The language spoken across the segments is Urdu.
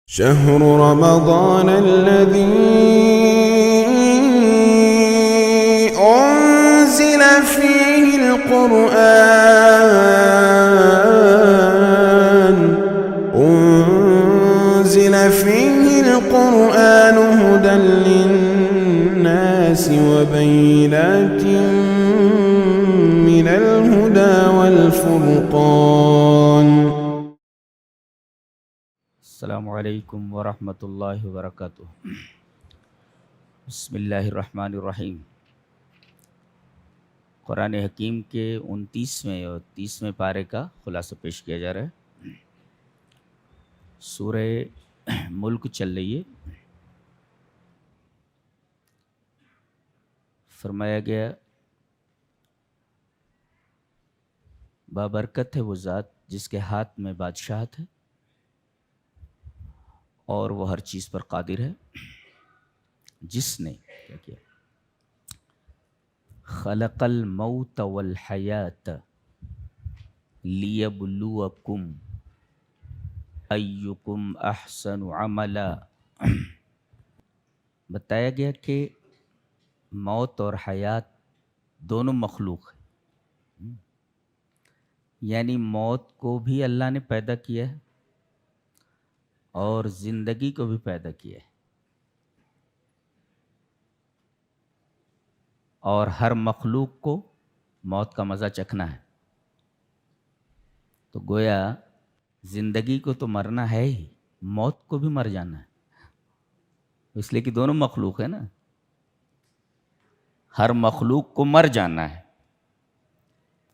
شهر رمضان الذي أنزل فيه القرآن هدى للناس وبينات من الهدى والفرقان. السلام علیکم ورحمۃ اللہ وبرکاتہ. بسم اللہ الرحمن الرحیم. قرآن حکیم کے 29ویں اور 30ویں پارے کا خلاصہ پیش کیا جا رہا ہے. سورہ ملک چل رہی ہے. فرمایا گیا بابرکت ہے وہ ذات جس کے ہاتھ میں بادشاہت ہے اور وہ ہر چیز پر قادر ہے. جس نے کیا کیا؟ خلق الموت والحیات لیبلوکم ایکم احسن عملا. بتایا گیا کہ موت اور حیات دونوں مخلوق ہیں، یعنی موت کو بھی اللہ نے پیدا کیا ہے اور زندگی کو بھی پیدا کیا ہے، اور ہر مخلوق کو موت کا مزہ چکھنا ہے. تو گویا زندگی کو تو مرنا ہے ہی، موت کو بھی مر جانا ہے، اس لیے کہ دونوں مخلوق ہے نا. ہر مخلوق کو مر جانا ہے.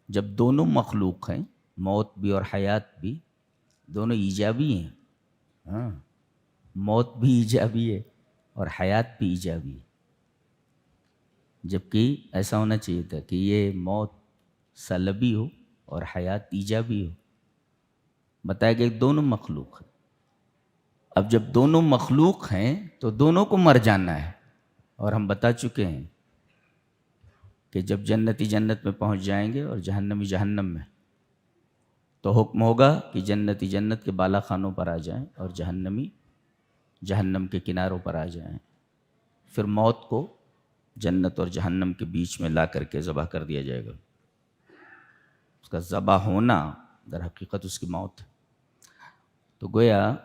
جب دونوں مخلوق ہیں، موت بھی اور حیات بھی، دونوں ایجابی ہیں. ہاں، موت بھی ایجابی ہے اور حیات بھی ایجابی ہے. جبکہ ایسا ہونا چاہیے تھا کہ یہ موت سلبی ہو اور حیات ایجابی ہو. بتایا کہ دونوں مخلوق ہیں. اب جب دونوں مخلوق ہیں تو دونوں کو مر جانا ہے. اور ہم بتا چکے ہیں کہ جب جنتی جنت میں پہنچ جائیں گے اور جہنمی جہنم میں، تو حکم ہوگا کہ جنتی جنت کے بالا خانوں پر آ جائیں اور جہنمی جہنم کے کناروں پر آ جائیں. پھر موت کو جنت اور جہنم کے بیچ میں لا کر کے ذبح کر دیا جائے گا. اس کا ذبح ہونا در حقیقت اس کی موت ہے. تو گویا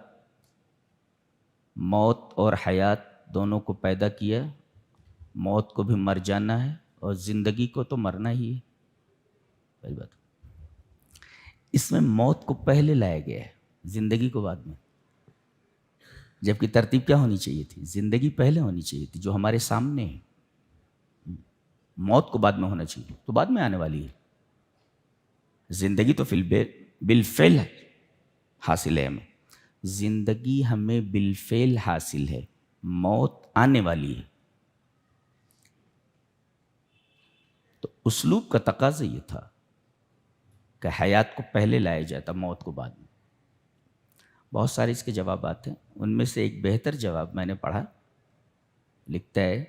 موت اور حیات دونوں کو پیدا کیا. موت کو بھی مر جانا ہے اور زندگی کو تو مرنا ہی ہے. پہلی بات اس میں موت کو پہلے لایا گیا ہے، زندگی کو بعد میں. جبکہ ترتیب کیا ہونی چاہیے تھی؟ زندگی پہلے ہونی چاہیے تھی جو ہمارے سامنے ہے. موت کو بعد میں ہونا چاہیے، تو بعد میں آنے والی ہے. زندگی تو بالفعل حاصل ہے ہمیں. زندگی ہمیں بالفعل حاصل ہے، موت آنے والی ہے. تو اسلوب کا تقاضا یہ تھا کہ حیات کو پہلے لایا جاتا، موت کو بعد میں. بہت سارے اس کے جوابات ہیں. ان میں سے ایک بہتر جواب میں نے پڑھا. لکھتا ہے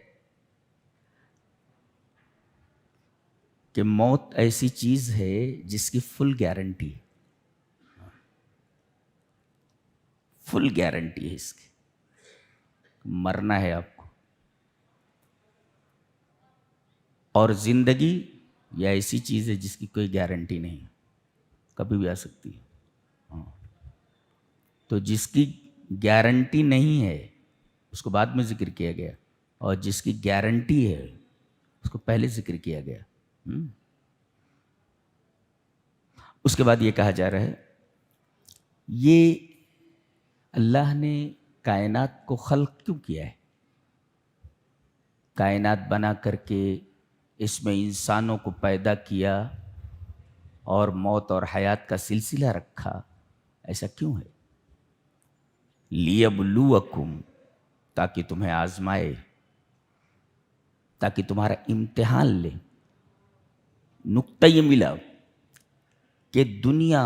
کہ موت ایسی چیز ہے جس کی فل گارنٹی ہے. فل گارنٹی ہے اس کی، مرنا ہے آپ کو. اور زندگی یہ ایسی چیز ہے جس کی کوئی گارنٹی نہیں، کبھی بھی آ سکتی ہے. تو جس کی گارنٹی نہیں ہے اس کو بعد میں ذکر کیا گیا، اور جس کی گارنٹی ہے اس کو پہلے ذکر کیا گیا. اس کے بعد یہ کہا جا رہا ہے یہ اللہ نے کائنات کو خلق کیوں کیا ہے؟ کائنات بنا کر کے اس میں انسانوں کو پیدا کیا اور موت اور حیات کا سلسلہ رکھا، ایسا کیوں ہے؟ لیبلوکم، تاکہ تمہیں آزمائے، تاکہ تمہارا امتحان لے. نقطہ یہ ملا کہ دنیا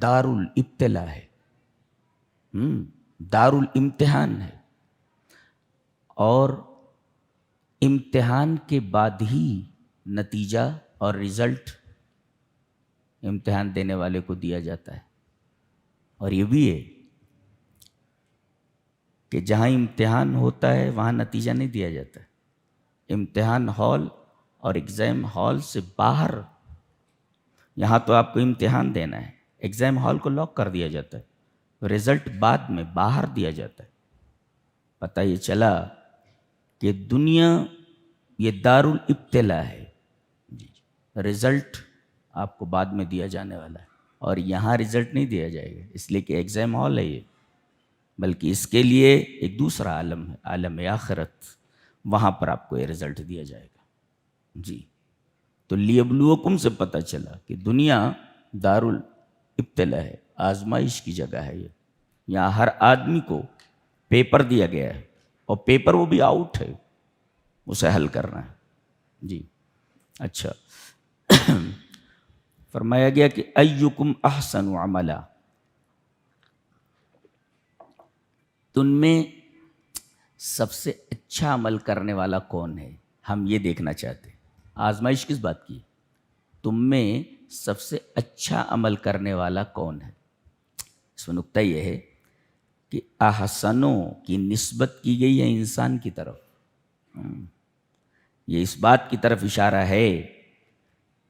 دار الابتلا ہے، دار الامتحان ہے، اور امتحان کے بعد ہی نتیجہ اور رزلٹ امتحان دینے والے کو دیا جاتا ہے. اور یہ بھی ہے کہ جہاں امتحان ہوتا ہے وہاں نتیجہ نہیں دیا جاتا ہے. امتحان ہال اور ایگزام ہال سے باہر، یہاں تو آپ کو امتحان دینا ہے، ایگزام ہال کو لاک کر دیا جاتا ہے، رزلٹ بعد میں باہر دیا جاتا ہے. پتہ یہ چلا کہ دنیا یہ دارالابتلاء ہے، رزلٹ آپ کو بعد میں دیا جانے والا ہے، اور یہاں رزلٹ نہیں دیا جائے گا اس لیے کہ ایگزام ہال ہے یہ، بلکہ اس کے لیے ایک دوسرا عالم ہے، عالم آخرت، وہاں پر آپ کو یہ رزلٹ دیا جائے گا. جی تو لیبلوکم سے پتہ چلا کہ دنیا دارالابتلاء ہے، آزمائش کی جگہ ہے. یہ یہاں ہر آدمی کو پیپر دیا گیا ہے، اور پیپر وہ بھی آؤٹ ہے، اسے حل کرنا ہے. جی اچھا فرمایا گیا کہ ایکم احسن عملا، تم میں سب سے اچھا عمل کرنے والا کون ہے؟ ہم یہ دیکھنا چاہتے ہیں. آزمائش کس بات کی؟ تم میں سب سے اچھا عمل کرنے والا کون ہے؟ اس میں نکتہ یہ ہے کہ احسنوں کی نسبت کی گئی ہے انسان کی طرف. یہ اس بات کی طرف اشارہ ہے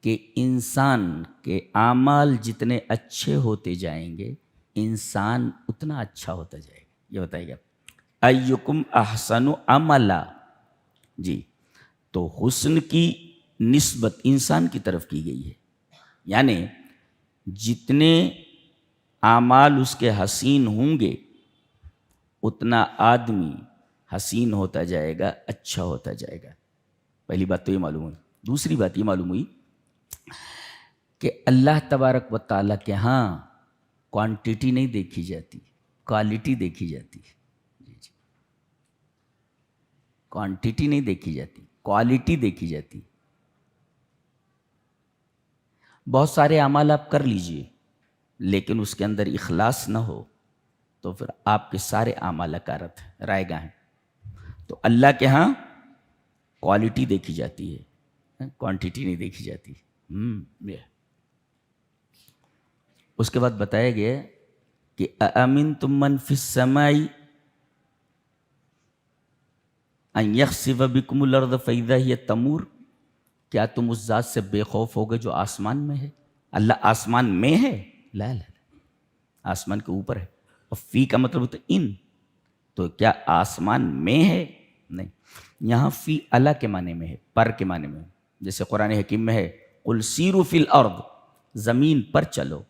کہ انسان کے اعمال جتنے اچھے ہوتے جائیں گے انسان اتنا اچھا ہوتا جائے گا. یہ بتائیے گا ایکم احسن عملا. جی تو حسن کی نسبت انسان کی طرف کی گئی ہے، یعنی جتنے اعمال اس کے حسین ہوں گے اتنا آدمی حسین ہوتا جائے گا، اچھا ہوتا جائے گا. پہلی بات تو یہ معلوم ہوئی. دوسری بات یہ معلوم ہوئی کہ اللہ تبارک و تعالیٰ کے ہاں کوانٹٹی نہیں دیکھی جاتی، کوالٹی دیکھی جاتی ہے. جی کوانٹٹی نہیں دیکھی جاتی، کوالٹی دیکھی جاتی. بہت سارے اعمال آپ کر لیجئے لیکن اس کے اندر اخلاص نہ ہو تو پھر آپ کے سارے اعمال اکارت ہیں، رائے گاہ ہیں. تو اللہ کے ہاں کوالٹی دیکھی جاتی ہے، کوانٹٹی نہیں دیکھی جاتی. اس کے بعد بتایا گیا کہ اَأَمِنْتُم مَّن فِي السَّمَاءِ أَن يَخْسِفَ بِكُمُ الْأَرْضَ فَإِذَا هِيَ تَمُورُ. کیا تم اس ذات سے بے خوف ہوگے جو آسمان میں ہے؟ اللہ آسمان میں ہے؟ لا لا آسمان کے اوپر ہے. اور فی کا مطلب ہوتا ہے ان، تو کیا آسمان میں ہے؟ نہیں. یہاں فی اللہ کے معنی میں ہے، پر کے معنی میں. جیسے قرآن حکیم میں ہے قُلْ سِیرُوا فِی الْأَرْضِ، زمین پر چلو،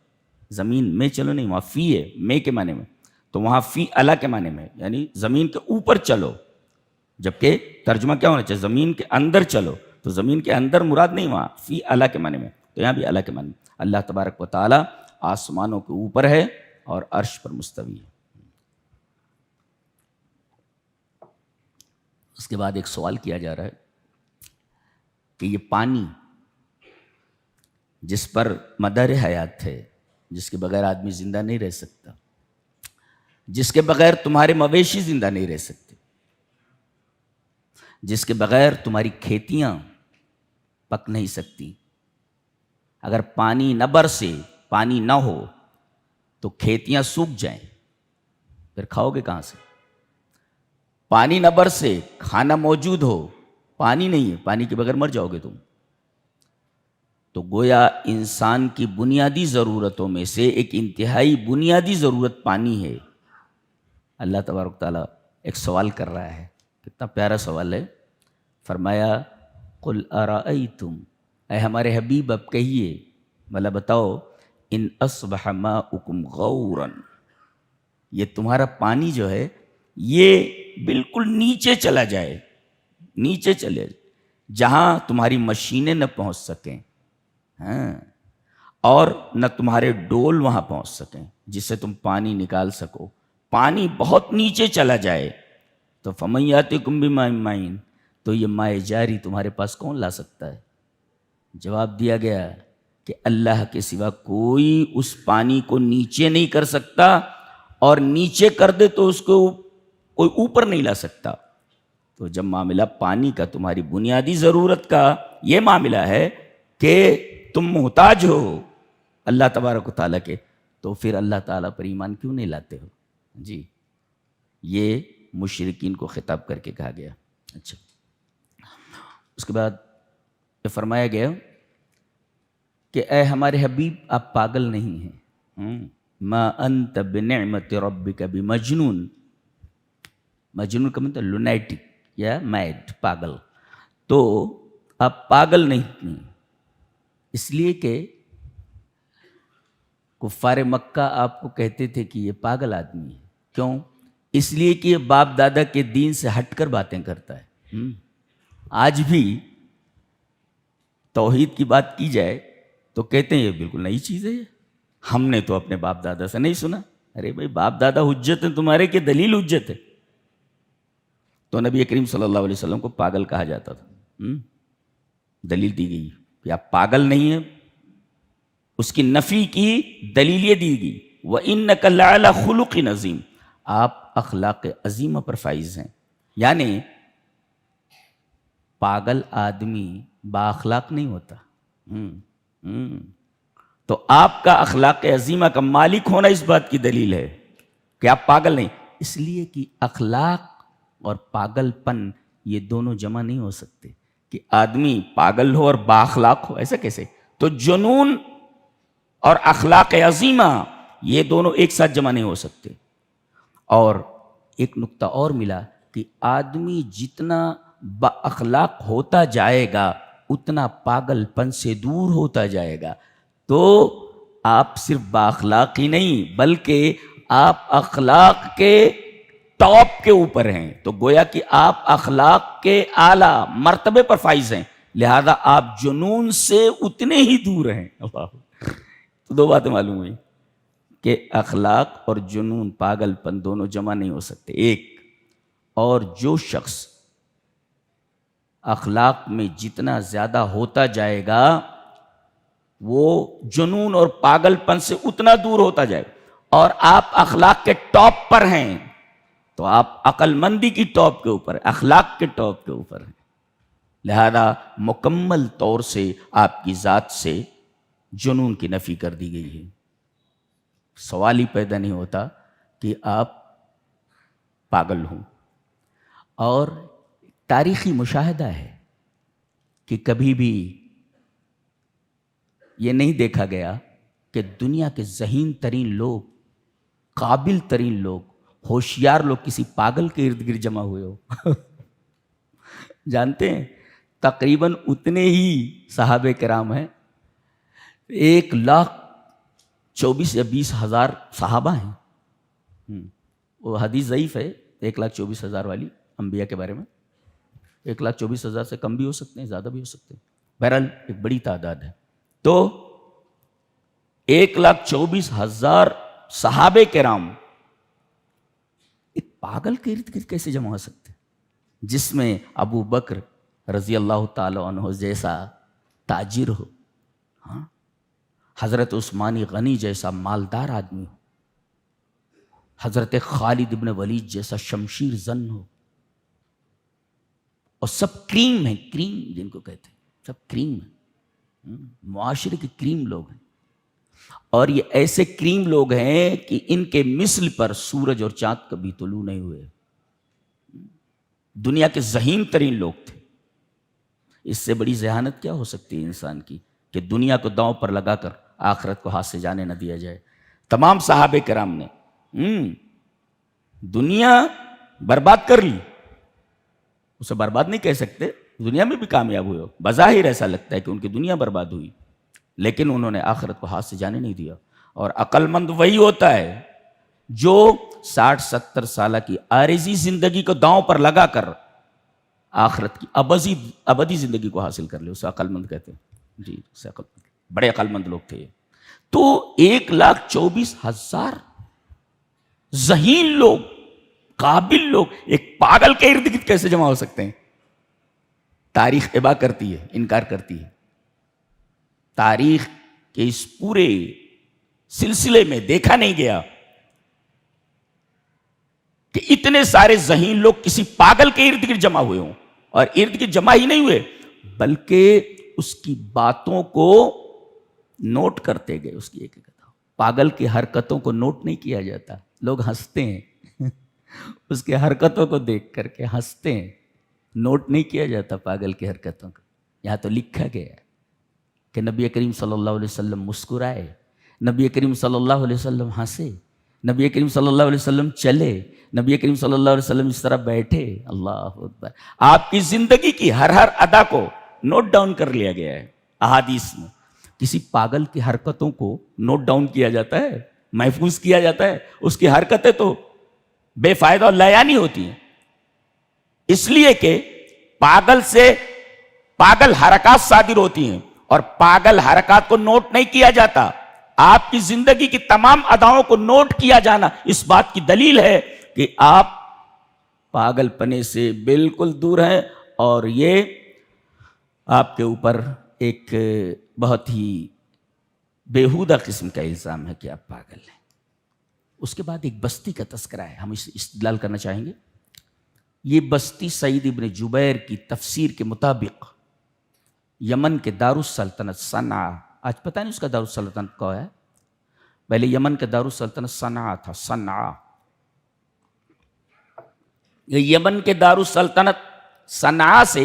زمین میں چلو نہیں، وہاں فی ہے میں کے معنی میں. تو وہاں فی اللہ کے معنی میں یعنی زمین کے اوپر چلو، جبکہ ترجمہ کیا ہونا چاہیے زمین کے اندر چلو. تو زمین کے اندر مراد نہیں، وہاں فی اللہ کے معنی میں. تو یہاں بھی اللہ کے معنی میں. اللہ تبارک و تعالیٰ آسمانوں کے اوپر ہے اور عرش پر مستوی ہے. اس کے بعد ایک سوال کیا جا رہا ہے کہ یہ پانی جس پر مدار حیات ہے، جس کے بغیر آدمی زندہ نہیں رہ سکتا، جس کے بغیر تمہارے مویشی زندہ نہیں رہ سکتے، جس کے بغیر تمہاری کھیتیاں پک نہیں سکتی. اگر پانی نہ برسے، پانی نہ ہو تو کھیتیاں سوکھ جائیں، پھر کھاؤ گے کہاں سے؟ پانی نہ برسے، کھانا موجود ہو، پانی نہیں ہے، پانی کے بغیر مر جاؤ گے تم. تو گویا انسان کی بنیادی ضرورتوں میں سے ایک انتہائی بنیادی ضرورت پانی ہے. اللہ تبارک تعالیٰ ایک سوال کر رہا ہے، کتنا پیارا سوال ہے. فرمایا قُلْ أَرَأَيْتُمْ، اے ہمارے حبیب اب کہیے، بھلا بتاؤ، ان اصبح ماؤکم غورا، یہ تمہارا پانی جو ہے یہ بالکل نیچے چلا جائے، نیچے چلے جہاں تمہاری مشینیں نہ پہنچ سکیں، ہاں، اور نہ تمہارے ڈول وہاں پہنچ سکیں جس سے تم پانی نکال سکو. پانی بہت نیچے چلا جائے تو فَمَن يَأْتِكُم بِمَاءٍ مَّعِينٍ، تو یہ مائے جاری تمہارے پاس کون لا سکتا ہے؟ جواب دیا گیا کہ اللہ کے سوا کوئی اس پانی کو نیچے نہیں کر سکتا، اور نیچے کر دے تو اس کو کوئی اوپر نہیں لا سکتا. تو جب معاملہ پانی کا، تمہاری بنیادی ضرورت کا یہ معاملہ ہے کہ تم محتاج ہو اللہ تبارک و تعالیٰ کے، تو پھر اللہ تعالیٰ پر ایمان کیوں نہیں لاتے ہو؟ جی یہ مشرکین کو خطاب کر کے کہا گیا. اچھا، اس کے بعد یہ فرمایا گیا کہ اے ہمارے حبیب آپ پاگل نہیں ہیں. ما انت بنعمت ربک بمجنون. مجنون کا مطلب لونیٹک یا میڈ، پاگل. تو آپ پاگل نہیں، اس لیے کہ کفار مکہ آپ کو کہتے تھے کہ یہ پاگل آدمی ہے. کیوں؟ اس لیے کہ یہ باپ دادا کے دین سے ہٹ کر باتیں کرتا ہے. آج بھی توحید کی بات کی جائے تو کہتے ہیں یہ بالکل نئی چیز ہے، ہم نے تو اپنے باپ دادا سے نہیں سنا. ارے بھائی باپ دادا حجت ہیں تمہارے کہ دلیل حجت ہے؟ تو نبی کریم صلی اللہ علیہ وسلم کو پاگل کہا جاتا تھا. دلیل دی گئی کہ آپ پاگل نہیں ہیں، اس کی نفی کی دلیل یہ دی گئی وَإِنَّكَ لَعَلَى خُلُقٍ عَظِيمٍ. آپ اخلاق عظیمہ پر فائز ہیں. یعنی پاگل آدمی با اخلاق نہیں ہوتا. تو آپ کا اخلاق عظیمہ کا مالک ہونا اس بات کی دلیل ہے کہ آپ پاگل نہیں. اس لیے کہ اخلاق اور پاگل پن یہ دونوں جمع نہیں ہو سکتے کہ آدمی پاگل ہو اور با اخلاق ہو. ایسا کیسے؟ تو جنون اور اخلاق عظیمہ یہ دونوں ایک ساتھ جمع نہیں ہو سکتے. اور ایک نقطہ اور ملا کہ آدمی جتنا با اخلاق ہوتا جائے گا اتنا پاگل پن سے دور ہوتا جائے گا. تو آپ صرف با اخلاق ہی نہیں بلکہ آپ اخلاق کے ٹاپ کے اوپر ہیں. تو گویا کہ آپ اخلاق کے اعلیٰ مرتبے پر فائز ہیں، لہذا آپ جنون سے اتنے ہی دور ہیں. تو دو باتیں معلوم ہوئی کہ اخلاق اور جنون، پاگل پن دونوں جمع نہیں ہو سکتے. ایک اور جو شخص اخلاق میں جتنا زیادہ ہوتا جائے گا وہ جنون اور پاگل پن سے اتنا دور ہوتا جائے گا. اور آپ اخلاق کے ٹاپ پر ہیں تو آپ عقل مندی کی ٹاپ کے اوپر، اخلاق کے ٹاپ کے اوپر ہیں. لہذا مکمل طور سے آپ کی ذات سے جنون کی نفی کر دی گئی ہے. سوال ہی پیدا نہیں ہوتا کہ آپ پاگل ہوں. اور تاریخی مشاہدہ ہے کہ کبھی بھی یہ نہیں دیکھا گیا کہ دنیا کے ذہین ترین لوگ، قابل ترین لوگ، ہوشیار لوگ کسی پاگل کے ارد گرد جمع ہوئے ہو. جانتے ہیں تقریباً اتنے ہی صحابہ کرام ہیں. 1,24,000 یا 20,000 صحابہ ہیں. وہ حدیث ضعیف ہے 1,24,000 والی انبیاء کے بارے میں. 1,24,000 سے کم بھی ہو سکتے ہیں، زیادہ بھی ہو سکتے ہیں. بہرحال ایک بڑی تعداد ہے. تو 1,24,000 صحابہ کرام ایک پاگل کے ارد گرد کیسے جمع ہو سکتے ہیں، جس میں ابو بکر رضی اللہ تعالی عنہ جیسا تاجر ہو، حضرت عثمان غنی جیسا مالدار آدمی ہو، حضرت خالد ابن ولید جیسا شمشیر زن ہو، اور سب کریم ہیں، کریم جن کو کہتے ہیں، سب کریم ہیں، معاشرے کے کریم لوگ ہیں. اور یہ ایسے کریم لوگ ہیں کہ ان کے مثل پر سورج اور چاند کبھی طلوع نہیں ہوئے. دنیا کے ذہین ترین لوگ تھے. اس سے بڑی ذہانت کیا ہو سکتی ہے انسان کی کہ دنیا کو داؤں پر لگا کر آخرت کو ہاتھ سے جانے نہ دیا جائے. تمام صحابہ کرام نے دنیا برباد کر لی. اسے برباد نہیں کہہ سکتے، دنیا میں بھی کامیاب ہوئے. بظاہر ایسا لگتا ہے کہ ان کی دنیا برباد ہوئی، لیکن انہوں نے آخرت کو ہاتھ سے جانے نہیں دیا. اور عقل مند وہی ہوتا ہے جو 60-70 سالہ کی عارضی زندگی کو داؤں پر لگا کر آخرت کی ابدی زندگی کو حاصل کر لے. اسے عقل مند کہتے ہیں. جی اسے عقل مند، بڑے عقل مند لوگ تھے. تو 1,24,000 ذہین لوگ، قابل لوگ ایک پاگل کے ارد گرد کیسے جمع ہو سکتے ہیں؟ تاریخ ابا کرتی ہے، انکار کرتی ہے. تاریخ کے اس پورے سلسلے میں دیکھا نہیں گیا کہ اتنے سارے ذہین لوگ کسی پاگل کے ارد گرد جمع ہوئے ہوں. اور ارد گرد جمع ہی نہیں ہوئے بلکہ اس کی باتوں کو نوٹ کرتے گئے. اس کی ایک پاگل کی حرکتوں کو نوٹ نہیں کیا جاتا. لوگ ہنستے ہیں اس کی حرکتوں کو دیکھ کر کے ہنستے ہیں. نوٹ نہیں کیا جاتا پاگل کی حرکتوں کو. یہاں تو لکھا گیا ہے کہ نبی کریم صلی اللہ علیہ وسلم مسکرائے, نبی کریم صلی اللہ علیہ وسلم ہنسے, نبی کریم صلی اللہ علیہ وسلم چلے, نبی کریم صلی اللہ علیہ وسلم اس طرح بیٹھے. اللہ اکبر. آپ کی زندگی کی ہر ادا کو نوٹ ڈاؤن کر لیا گیا ہے احادیث میں. کسی پاگل کی حرکتوں کو نوٹ ڈاؤن کیا جاتا ہے, محفوظ کیا جاتا ہے؟ اس کی حرکتیں تو بے فائدہ اور لیانی ہوتی ہیں. اس لیے کہ پاگل سے پاگل حرکات صادر ہوتی ہیں اور پاگل حرکات کو نوٹ نہیں کیا جاتا. آپ کی زندگی کی تمام اداؤں کو نوٹ کیا جانا اس بات کی دلیل ہے کہ آپ پاگل پنے سے بالکل دور ہیں, اور یہ آپ کے اوپر ایک بہت ہی بیہودہ قسم کا الزام ہے کہ آپ پاگل ہیں. اس کے بعد ایک بستی کا تذکرہ ہے, ہم اسے استدلال کرنا چاہیں گے. یہ بستی سعید ابن جبیر کی تفسیر کے مطابق یمن کے دارالسلطنت صنعا, آج پتہ نہیں اس کا دارالسلطنت کہاں ہے, پہلے یمن کا دارالسلطنت صنعا تھا. صنعا, یمن کے دارالسلطنت صنعا سے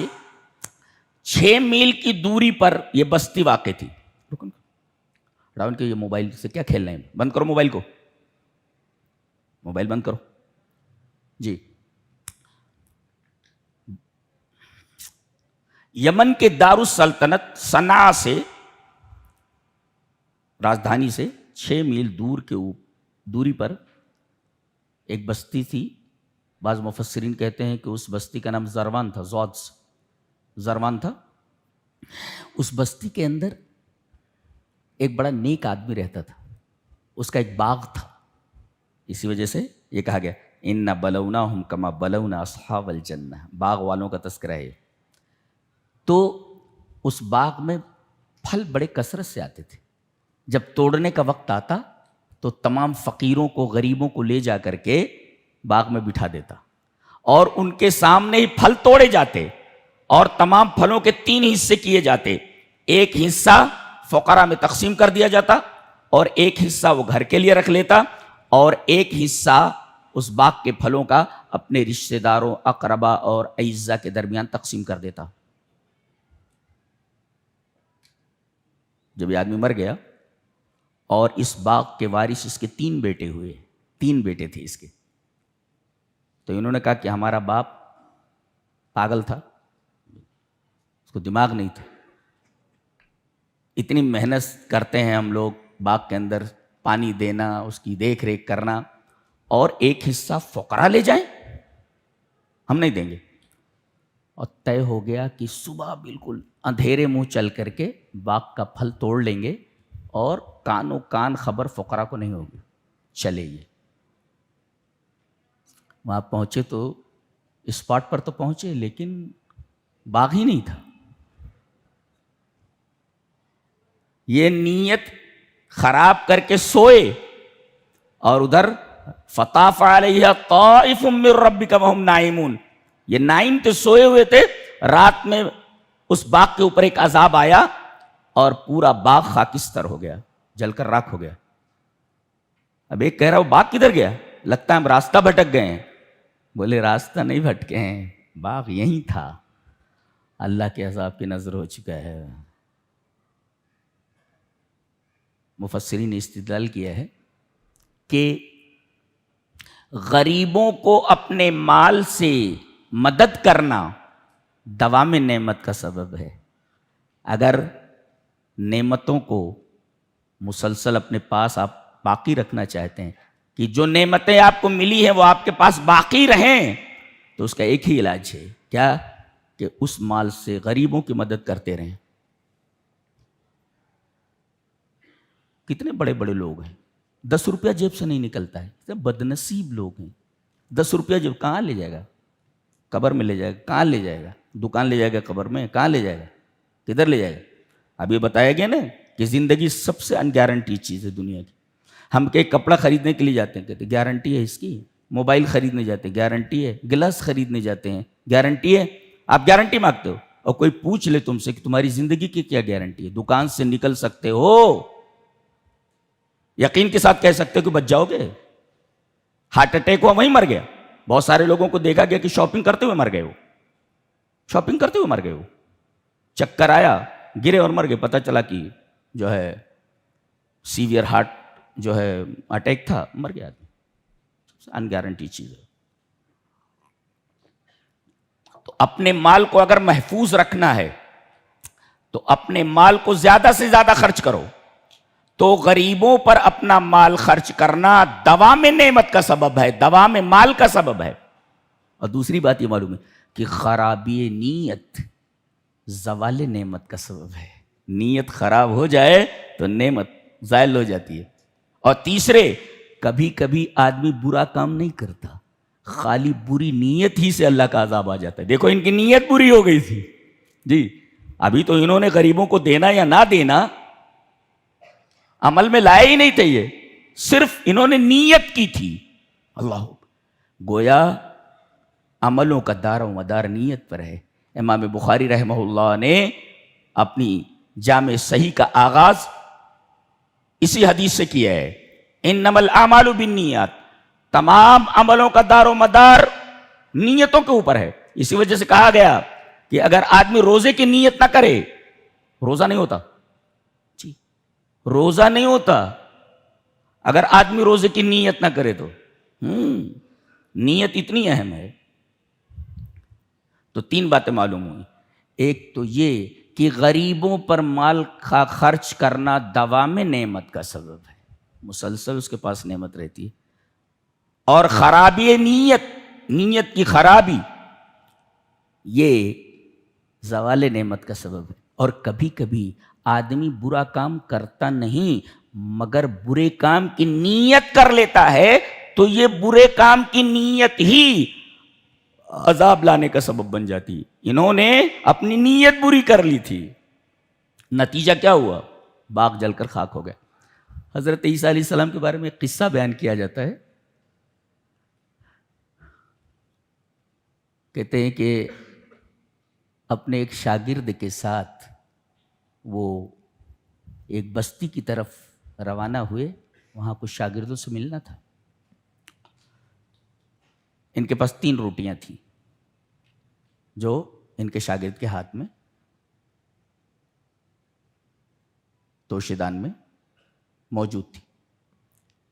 6 میل کی دوری پر یہ بستی واقع تھی. راون کے یہ موبائل سے کیا کھیلنا ہے؟ بند کرو موبائل کو, موبائل بند کرو جی. یمن کے دارالسلطنت صنعا سے راجدھانی سے 6 میل دوری پر ایک بستی تھی. بعض مفسرین کہتے ہیں کہ اس بستی کا نام زروان تھا, زروان تھا. اس بستی کے اندر ایک بڑا نیک آدمی رہتا تھا, اس کا ایک باغ تھا. اسی وجہ سے یہ کہا گیا اِنَّ بَلَوْنَاهُمْ كَمَا بَلَوْنَا أَصْحَابَ الْجَنَّةِ, باغ والوں کا تذکرہ ہے. تو اس باغ میں پھل بڑے کثرت سے آتے تھے. جب توڑنے کا وقت آتا تو تمام فقیروں کو, غریبوں کو لے جا کر کے باغ میں بٹھا دیتا, اور ان کے سامنے ہی پھل توڑے جاتے, اور تمام پھلوں کے 3 حصے کیے جاتے. ایک حصہ فقراء میں تقسیم کر دیا جاتا, اور ایک حصہ وہ گھر کے لیے رکھ لیتا, اور ایک حصہ اس باغ کے پھلوں کا اپنے رشتہ داروں, اقربا اور اعزاء کے درمیان تقسیم کر دیتا. جب یہ آدمی مر گیا اور اس باغ کے وارث اس کے 3 بیٹے ہوئے, 3 بیٹے تھے اس کے, تو انہوں نے کہا کہ ہمارا باپ پاگل تھا, اس کو دماغ نہیں تھا. اتنی محنت کرتے ہیں ہم لوگ باغ کے اندر, پانی دینا, اس کی دیکھ ریکھ کرنا, اور ایک حصہ فقراء لے جائیں, ہم نہیں دیں گے. اور طے ہو گیا کہ صبح بالکل اندھیرے منہ چل کر کے باغ کا پھل توڑ لیں گے, اور کانوں کان خبر فقراء کو نہیں ہوگی. چلے یہ وہاں پہنچے تو اسپاٹ پر تو پہنچے, لیکن باغ ہی نہیں تھا. یہ نیت خراب کر کے سوئے, اور ادھر فطاف علیہ طائف من ربک وہم نائمون, یہ نائم تھے, سوئے ہوئے تھے. رات میں اس باغ کے اوپر ایک عذاب آیا اور پورا باغ خاکستر ہو گیا, جل کر راکھ ہو گیا. اب ایک کہہ رہا وہ باغ کدھر گیا, لگتا ہے ہم راستہ بھٹک گئے ہیں. بولے راستہ نہیں بھٹکے ہیں, باغ یہیں تھا, اللہ کے عذاب کی نظر ہو چکا ہے. مفسرین نے استدلال کیا ہے کہ غریبوں کو اپنے مال سے مدد کرنا دوام نعمت کا سبب ہے. اگر نعمتوں کو مسلسل اپنے پاس آپ باقی رکھنا چاہتے ہیں, کہ جو نعمتیں آپ کو ملی ہیں وہ آپ کے پاس باقی رہیں, تو اس کا ایک ہی علاج ہے, کیا کہ اس مال سے غریبوں کی مدد کرتے رہیں. کتنے بڑے بڑے لوگ ہیں, 10 روپیہ جیب سے نہیں نکلتا ہے, کتنے بدنصیب لوگ ہیں. 10 روپیہ جب کہاں لے جائے گا, قبر میں لے جائے گا, کہاں لے جائے گا, دکان لے جائے گا قبر میں, کہاں لے جائے گا, کدھر لے جائے گا. اب یہ بتایا گیا نا کہ زندگی سب سے ان گارنٹی چیز ہے دنیا کی. ہم کہ کپڑا خریدنے کے لیے جاتے ہیں, کہتے گارنٹی ہے اس کی. موبائل خریدنے جاتے ہیں, گارنٹی ہے. گلاس خریدنے جاتے ہیں, گارنٹی ہے. آپ گارنٹی مانگتے ہو, اور کوئی پوچھ لے تم سے کہ تمہاری زندگی کی کیا گارنٹی ہے. دکان سے نکل سکتے ہو, یقین کے ساتھ کہہ سکتے ہو کہ بچ جاؤ گے. ہارٹ اٹیک ہوا وہیں مر گیا, بہت سارے لوگوں کو دیکھا گیا کہ شاپنگ کرتے ہوئے مر گئے، شاپنگ کرتے ہوئے مر گئے، چکر آیا، گرے اور مر گئے، پتہ چلا کہ جو ہے سیویئر ہارٹ جو ہے اٹیک تھا، مر گیا آدمی. ان گارنٹی چیز ہے. تو اپنے مال کو اگر محفوظ رکھنا ہے تو اپنے مال کو زیادہ سے زیادہ خرچ کرو. تو غریبوں پر اپنا مال خرچ کرنا دوام نعمت کا سبب ہے، دوام مال کا سبب ہے. اور دوسری بات یہ معلوم ہے کہ خرابی نیت زوال نعمت کا سبب ہے. نیت خراب ہو جائے تو نعمت زائل ہو جاتی ہے. اور تیسرے، کبھی کبھی آدمی برا کام نہیں کرتا، خالی بری نیت ہی سے اللہ کا عذاب آ جاتا ہے. دیکھو ان کی نیت بری ہو گئی تھی جی، ابھی تو انہوں نے غریبوں کو دینا یا نہ دینا عمل میں لایا ہی نہیں تھے، یہ صرف انہوں نے نیت کی تھی. اللہ گویا عملوں کا دار و مدار نیت پر ہے. امام بخاری رحمہ اللہ نے اپنی جامع صحیح کا آغاز اسی حدیث سے کیا ہے، انما الاعمال بالنیات. تمام عملوں کا دار و مدار نیتوں کے اوپر ہے. اسی وجہ سے کہا گیا کہ اگر آدمی روزے کی نیت نہ کرے روزہ نہیں ہوتا جی، روزہ نہیں ہوتا. اگر آدمی روزے کی نیت نہ کرے تو نیت اتنی اہم ہے. تو تین باتیں معلوم ہوئی. ایک تو یہ کہ غریبوں پر مال خرچ کرنا دوام نعمت کا سبب ہے، مسلسل اس کے پاس نعمت رہتی ہے. اور خرابی نیت کی خرابی یہ زوال نعمت کا سبب ہے. اور کبھی کبھی آدمی برا کام کرتا نہیں مگر برے کام کی نیت کر لیتا ہے، تو یہ برے کام کی نیت ہی عذاب لانے کا سبب بن جاتی. انہوں نے اپنی نیت بری کر لی تھی، نتیجہ کیا ہوا؟ باغ جل کر خاک ہو گیا. حضرت عیسیٰ علیہ السلام کے بارے میں ایک قصہ بیان کیا جاتا ہے. کہتے ہیں کہ اپنے ایک شاگرد کے ساتھ وہ ایک بستی کی طرف روانہ ہوئے. وہاں کچھ شاگردوں سے ملنا تھا. ان کے پاس 3 روٹیاں تھیں جو ان کے شاگرد کے ہاتھ میں توشے دان میں موجود تھی.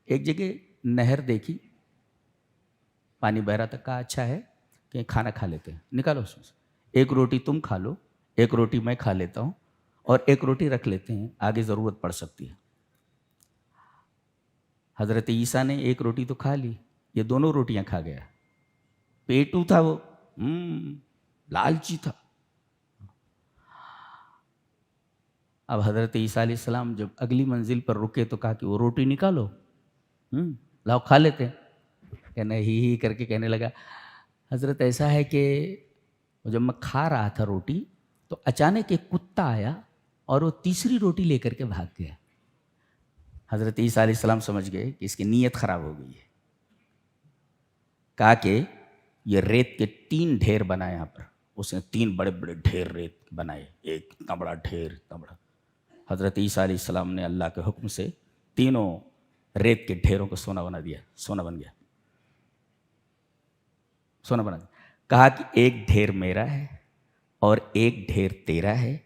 ایک جگہ نہر دیکھی، پانی بہ رہا تھا. کہا اچھا ہے کہ کھانا کھا لیتے ہیں، نکالو اس میں سے. ایک روٹی تم کھا لو، ایک روٹی میں کھا لیتا ہوں، اور ایک روٹی رکھ لیتے ہیں، آگے ضرورت پڑ سکتی ہے. حضرت عیسیٰ نے ایک روٹی تو کھا لی، یہ دونوں روٹیاں کھا گیا. پیٹو تھا وہ، لالچی تھا. اب حضرت عیسیٰ علیہ السلام جب اگلی منزل پر رکے تو کہا کہ وہ روٹی نکالو، لاؤ کھا لیتے ہیں. کہنا ہی کر کے کہنے لگا حضرت ایسا ہے کہ جب میں کھا رہا تھا روٹی تو اچانک ایک کتا آیا اور وہ تیسری روٹی لے کر کے بھاگ گیا. حضرت عیسیٰ علیہ السلام سمجھ گئے کہ اس کی نیت خراب ہو گئی ہے. کہا کہ یہ ریت کے 3 ڈھیر بنائے یہاں پر. اس نے 3 بڑے بڑے ڈھیر ریت بنائے، ایک اتنا بڑا ڈھیر، اتنا بڑا. حضرت عیسیٰ علیہ السلام نے اللہ کے حکم سے تینوں ریت کے ڈھیروں کو سونا بنا دیا. سونا بن گیا، سونا بنا دیا. کہا کہ ایک ڈھیر میرا ہے اور ایک ڈھیر تیرا ہے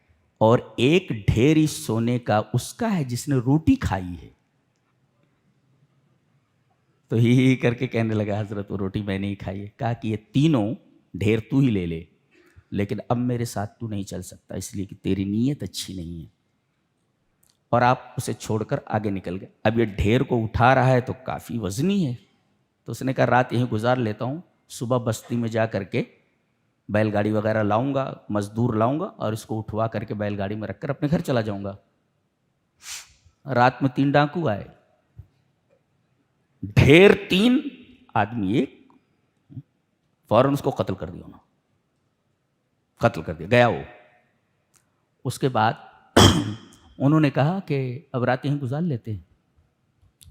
اور ایک ڈھیر اس سونے کا اس کا ہے جس نے روٹی کھائی ہے. تو ہی کر کے کہنے لگا حضرت وہ روٹی میں نہیں کھائی ہے. کہا کہ یہ تینوں ڈھیر تو ہی لے لے، لیکن اب میرے ساتھ تو نہیں چل سکتا اس لیے کہ تیری نیت اچھی نہیں ہے. اور آپ اسے چھوڑ کر آگے نکل گئے. اب یہ ڈھیر کو اٹھا رہا ہے تو کافی وزنی ہے. تو اس نے کہا رات یہیں گزار لیتا ہوں، صبح بستی میں جا کر کے بیل گاڑی وغیرہ لاؤں گا، مزدور لاؤں گا اور اس کو اٹھوا کر کے بیل گاڑی میں رکھ کر اپنے گھر چلا جاؤں گا. رات میں 3 ڈاکو آئے، ڈھیر 3 آدمی 1، فوراً اس کو قتل کر دیا. انہوں قتل کر دیا، گیا وہ. اس کے بعد انہوں نے کہا کہ اب رات یہیں گزار لیتے ہیں.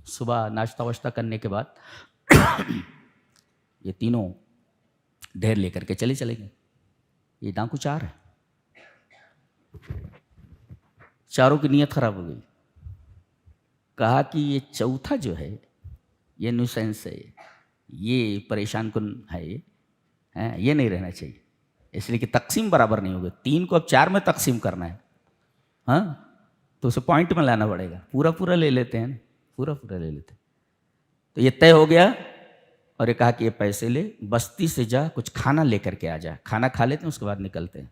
صبح ناشتہ واشتہ کرنے کے بعد یہ تینوں ڈھیر لے کر کے چلے گئے. یہ ڈاکو 4 ہے، چاروں کی نیت خراب ہو گئی. کہا کہ یہ چوتھا جو ہے یہ نیوسینس ہے، یہ پریشان کن ہے، یہ نہیں رہنا چاہیے، اس لیے کہ تقسیم برابر نہیں ہوگی. 3 کو اب 4 میں تقسیم کرنا ہے، ہاں تو اسے پوائنٹ میں لانا پڑے گا. پورا لے لیتے ہیں نا، پورا لے لیتے ہیں. تو یہ طے ہو گیا، اور یہ کہا کہ یہ پیسے لے، بستی سے جا، کچھ کھانا لے کر کے آ جا، کھانا کھا لیتے ہیں اس کے بعد نکلتے ہیں.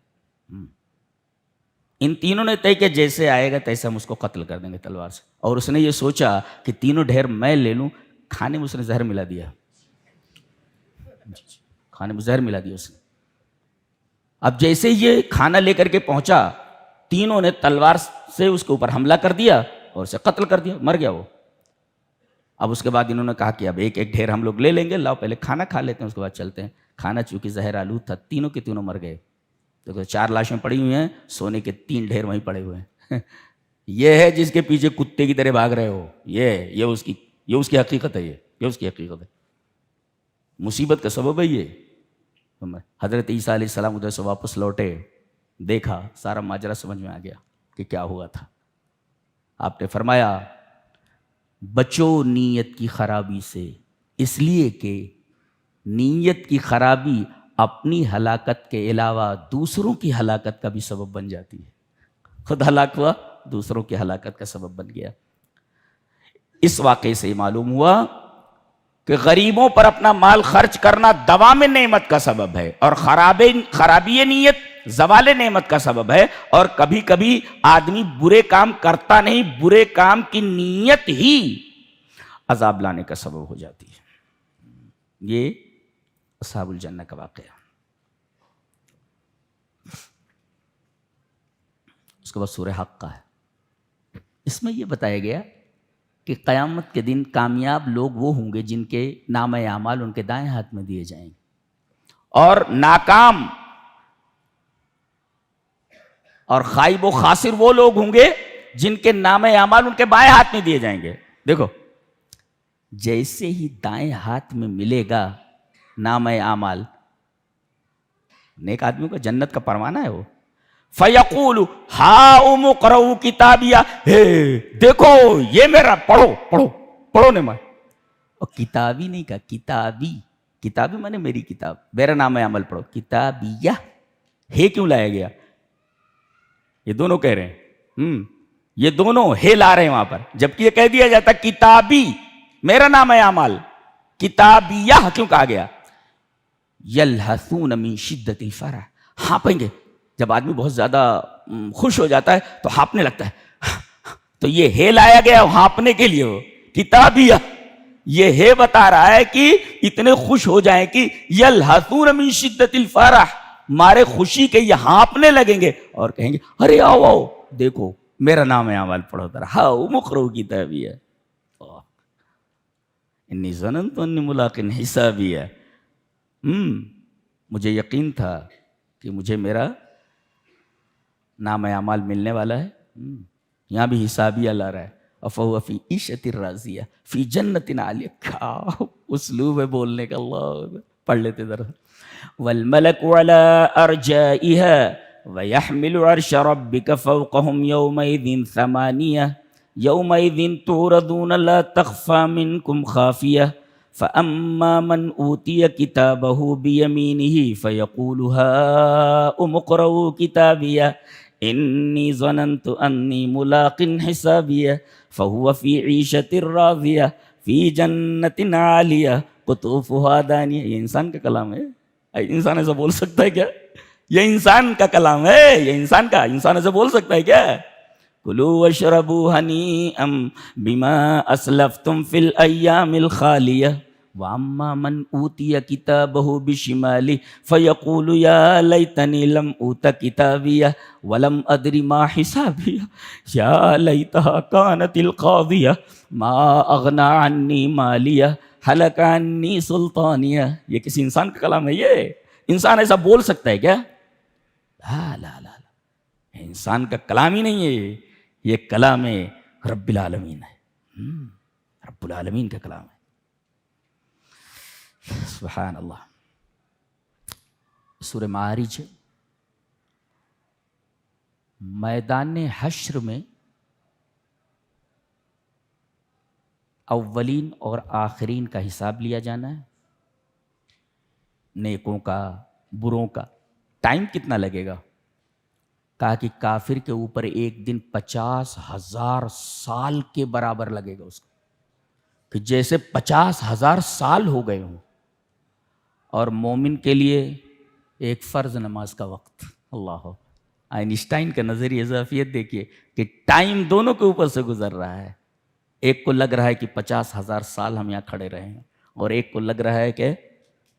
ان تینوں نے طے کہ جیسے آئے گا تیسے ہم اس کو قتل کر دیں گے تلوار سے. اور اس نے یہ سوچا کہ تینوں ڈھیر میں لے لوں، کھانے میں اس نے زہر ملا دیا، کھانے میں زہر ملا دیا اس نے. اب جیسے یہ کھانا لے کر کے پہنچا، تینوں نے تلوار سے اس کے اوپر حملہ کر دیا اور اسے قتل کر دیا، مر گیا وہ. اب اس کے بعد انہوں نے کہا کہ اب ایک ڈھیر ہم لوگ لے لیں گے، لاؤ پہلے کھانا کھا لیتے ہیں اس کے بعد چلتے ہیں. کھانا چونکہ زہر آلود تھا، تینوں کے تینوں مر گئے. تو 4 لاشیں پڑی ہوئی ہیں، سونے کے 3 ڈھیر وہیں پڑے ہوئے ہیں. یہ ہے جس کے پیچھے کتے کی طرح بھاگ رہے ہو، یہ اس کی حقیقت ہے، یہ اس کی حقیقت ہے. مصیبت کا سبب ہے یہ. حضرت عیسیٰ علیہ السلام ادھر سے واپس لوٹے، دیکھا سارا ماجرا سمجھ میں آ گیا کہ کیا ہوا تھا. آپ نے فرمایا بچو نیت کی خرابی سے، اس لیے کہ نیت کی خرابی اپنی ہلاکت کے علاوہ دوسروں کی ہلاکت کا بھی سبب بن جاتی ہے. خود ہلاک ہوا، دوسروں کی ہلاکت کا سبب بن گیا. اس واقعے سے معلوم ہوا کہ غریبوں پر اپنا مال خرچ کرنا دوام نعمت کا سبب ہے، اور خرابی نیت زوال نعمت کا سبب ہے. اور کبھی کبھی آدمی برے کام کرتا نہیں، برے کام کی نیت ہی عذاب لانے کا سبب ہو جاتی ہے. یہ اصحاب الجنہ کا واقعہ. اس کے بعد سورہ حق کا ہے. اس میں یہ بتایا گیا کہ قیامت کے دن کامیاب لوگ وہ ہوں گے جن کے نامہ اعمال ان کے دائیں ہاتھ میں دیے جائیں گے، اور ناکام اور خائب و خاسر وہ لوگ ہوں گے جن کے نامہ اعمال ان کے بائیں ہاتھ میں دیے جائیں گے. دیکھو جیسے ہی دائیں ہاتھ میں ملے گا نامہ اعمال، نیک آدمیوں کا جنت کا پروانہ ہے وہ. فَيَقُولُ هَاؤُمُ اقْرَءُوا کتابیہ، دیکھو یہ میرا، پڑھو نے میں. اور کتابی نہیں کہا، کتابی میں نے میری کتاب، میرا نام عمل پڑھو. کتابیہ ہے کیوں لایا گیا؟ یہ دونوں کہہ رہے ہیں، یہ دونوں ہے لا رہے ہیں وہاں پر، جبکہ یہ کہہ دیا جاتا کتابی میرا نام اعمال. کتابیہ کیوں کہا گیا؟ یلہثون من شدت الفرح، ہانپیں گے. جب آدمی بہت زیادہ خوش ہو جاتا ہے تو ہانپنے لگتا ہے، تو یہ ہے لایا گیا ہانپنے کے لیے. وہ کتابیہ یہ ہے بتا رہا ہے کہ اتنے خوش ہو جائیں کہ یلہثون من شدت الفرح، مارے خوشی کے یہ ہانپنے لگیں گے اور کہیں گے ارے آؤ دیکھو میرا نام اعمال پڑھو ذرا. ہاؤ مقرؤ کتابیہ انی ظننت انی ملاق حسابیہ، مجھے یقین تھا کہ مجھے میرا نام اعمال ملنے والا ہے. یہاں بھی حسابیہ لا رہا ہے. فَهُوَ فِي عِيشَةٍ رَاضِيَةٍ فِي جَنَّةٍ عَالِيَةٍ. اسلوب ہے بولنے کا، اللہ پڑھ لیتے ذرا. وَالْمَلَكُ عَلَىٰ أَرْجَائِهَا وَيَحْمِلُ عَرْشَ رَبِّكَ فَوْقَهُمْ يَوْمَئِذٍ ثَمَانِيَةٌ يَوْمَئِذٍ تُعْرَضُونَ لَا تَخْفَىٰ مِنكُمْ خَافِيَةٌ فَأَمَّا مَنْ أُوتِيَ كِتَابَهُ بِيَمِينِهِ فَيَقُولُ هَاؤُمُ اقْرَءُوا كِتَابِيَهْ إِنِّي ظَنَنْتُ أَنِّي مُلَاقٍ حِسَابِيَهْ فَهُوَ فِي عِيشَةٍ رَاضِيَةٍ فِي جَنَّةٍ عَالِيَةٍ قُطُوفُهَا دَانِيَةٌ. یہ انسان کا کلام ہے. انسان ایسا بول سکتا ہے کیا؟ یہ انسان کا کلام ہے، یہ انسان ایسا بول سکتا ہے کیا؟ کلوا واشربوا ہنیئا بما اسلفتم فی الایام الخالیہ واما من اوتی کتابہ بشمالہ فیقول یا لیتنی لم اوت کتابیہ ولم ادر ما حسابیہ یا لیتہا کانت القاضیہ ما اغنی عنی مالیہ ہلک عنی سلطانیہ. یہ کسی انسان کا کلام ہے؟ یہ انسان ایسا بول سکتا ہے کیا؟ لا لا لا، انسان کا کلام ہی نہیں ہے، یہ کلام رب العالمین ہے. رب العالمین کا کلام ہے. سبحان اللہ. سورہ معارج ہے. میدان حشر میں اولین اور آخرین کا حساب لیا جانا ہے. نیکوں کا بروں کا. ٹائم کتنا لگے گا؟ کہا کہ کافر کے اوپر ایک دن 50,000 سال کے برابر لگے گا اس کو، کہ جیسے 50,000 سال ہو گئے ہوں. اور مومن کے لیے ایک فرض نماز کا وقت. اللہ، آئنسٹائن کا نظریہ اضافیت دیکھیے کہ ٹائم دونوں کے اوپر سے گزر رہا ہے. ایک کو لگ رہا ہے کہ 50,000 سال ہم یہاں کھڑے رہے ہیں، اور ایک کو لگ رہا ہے کہ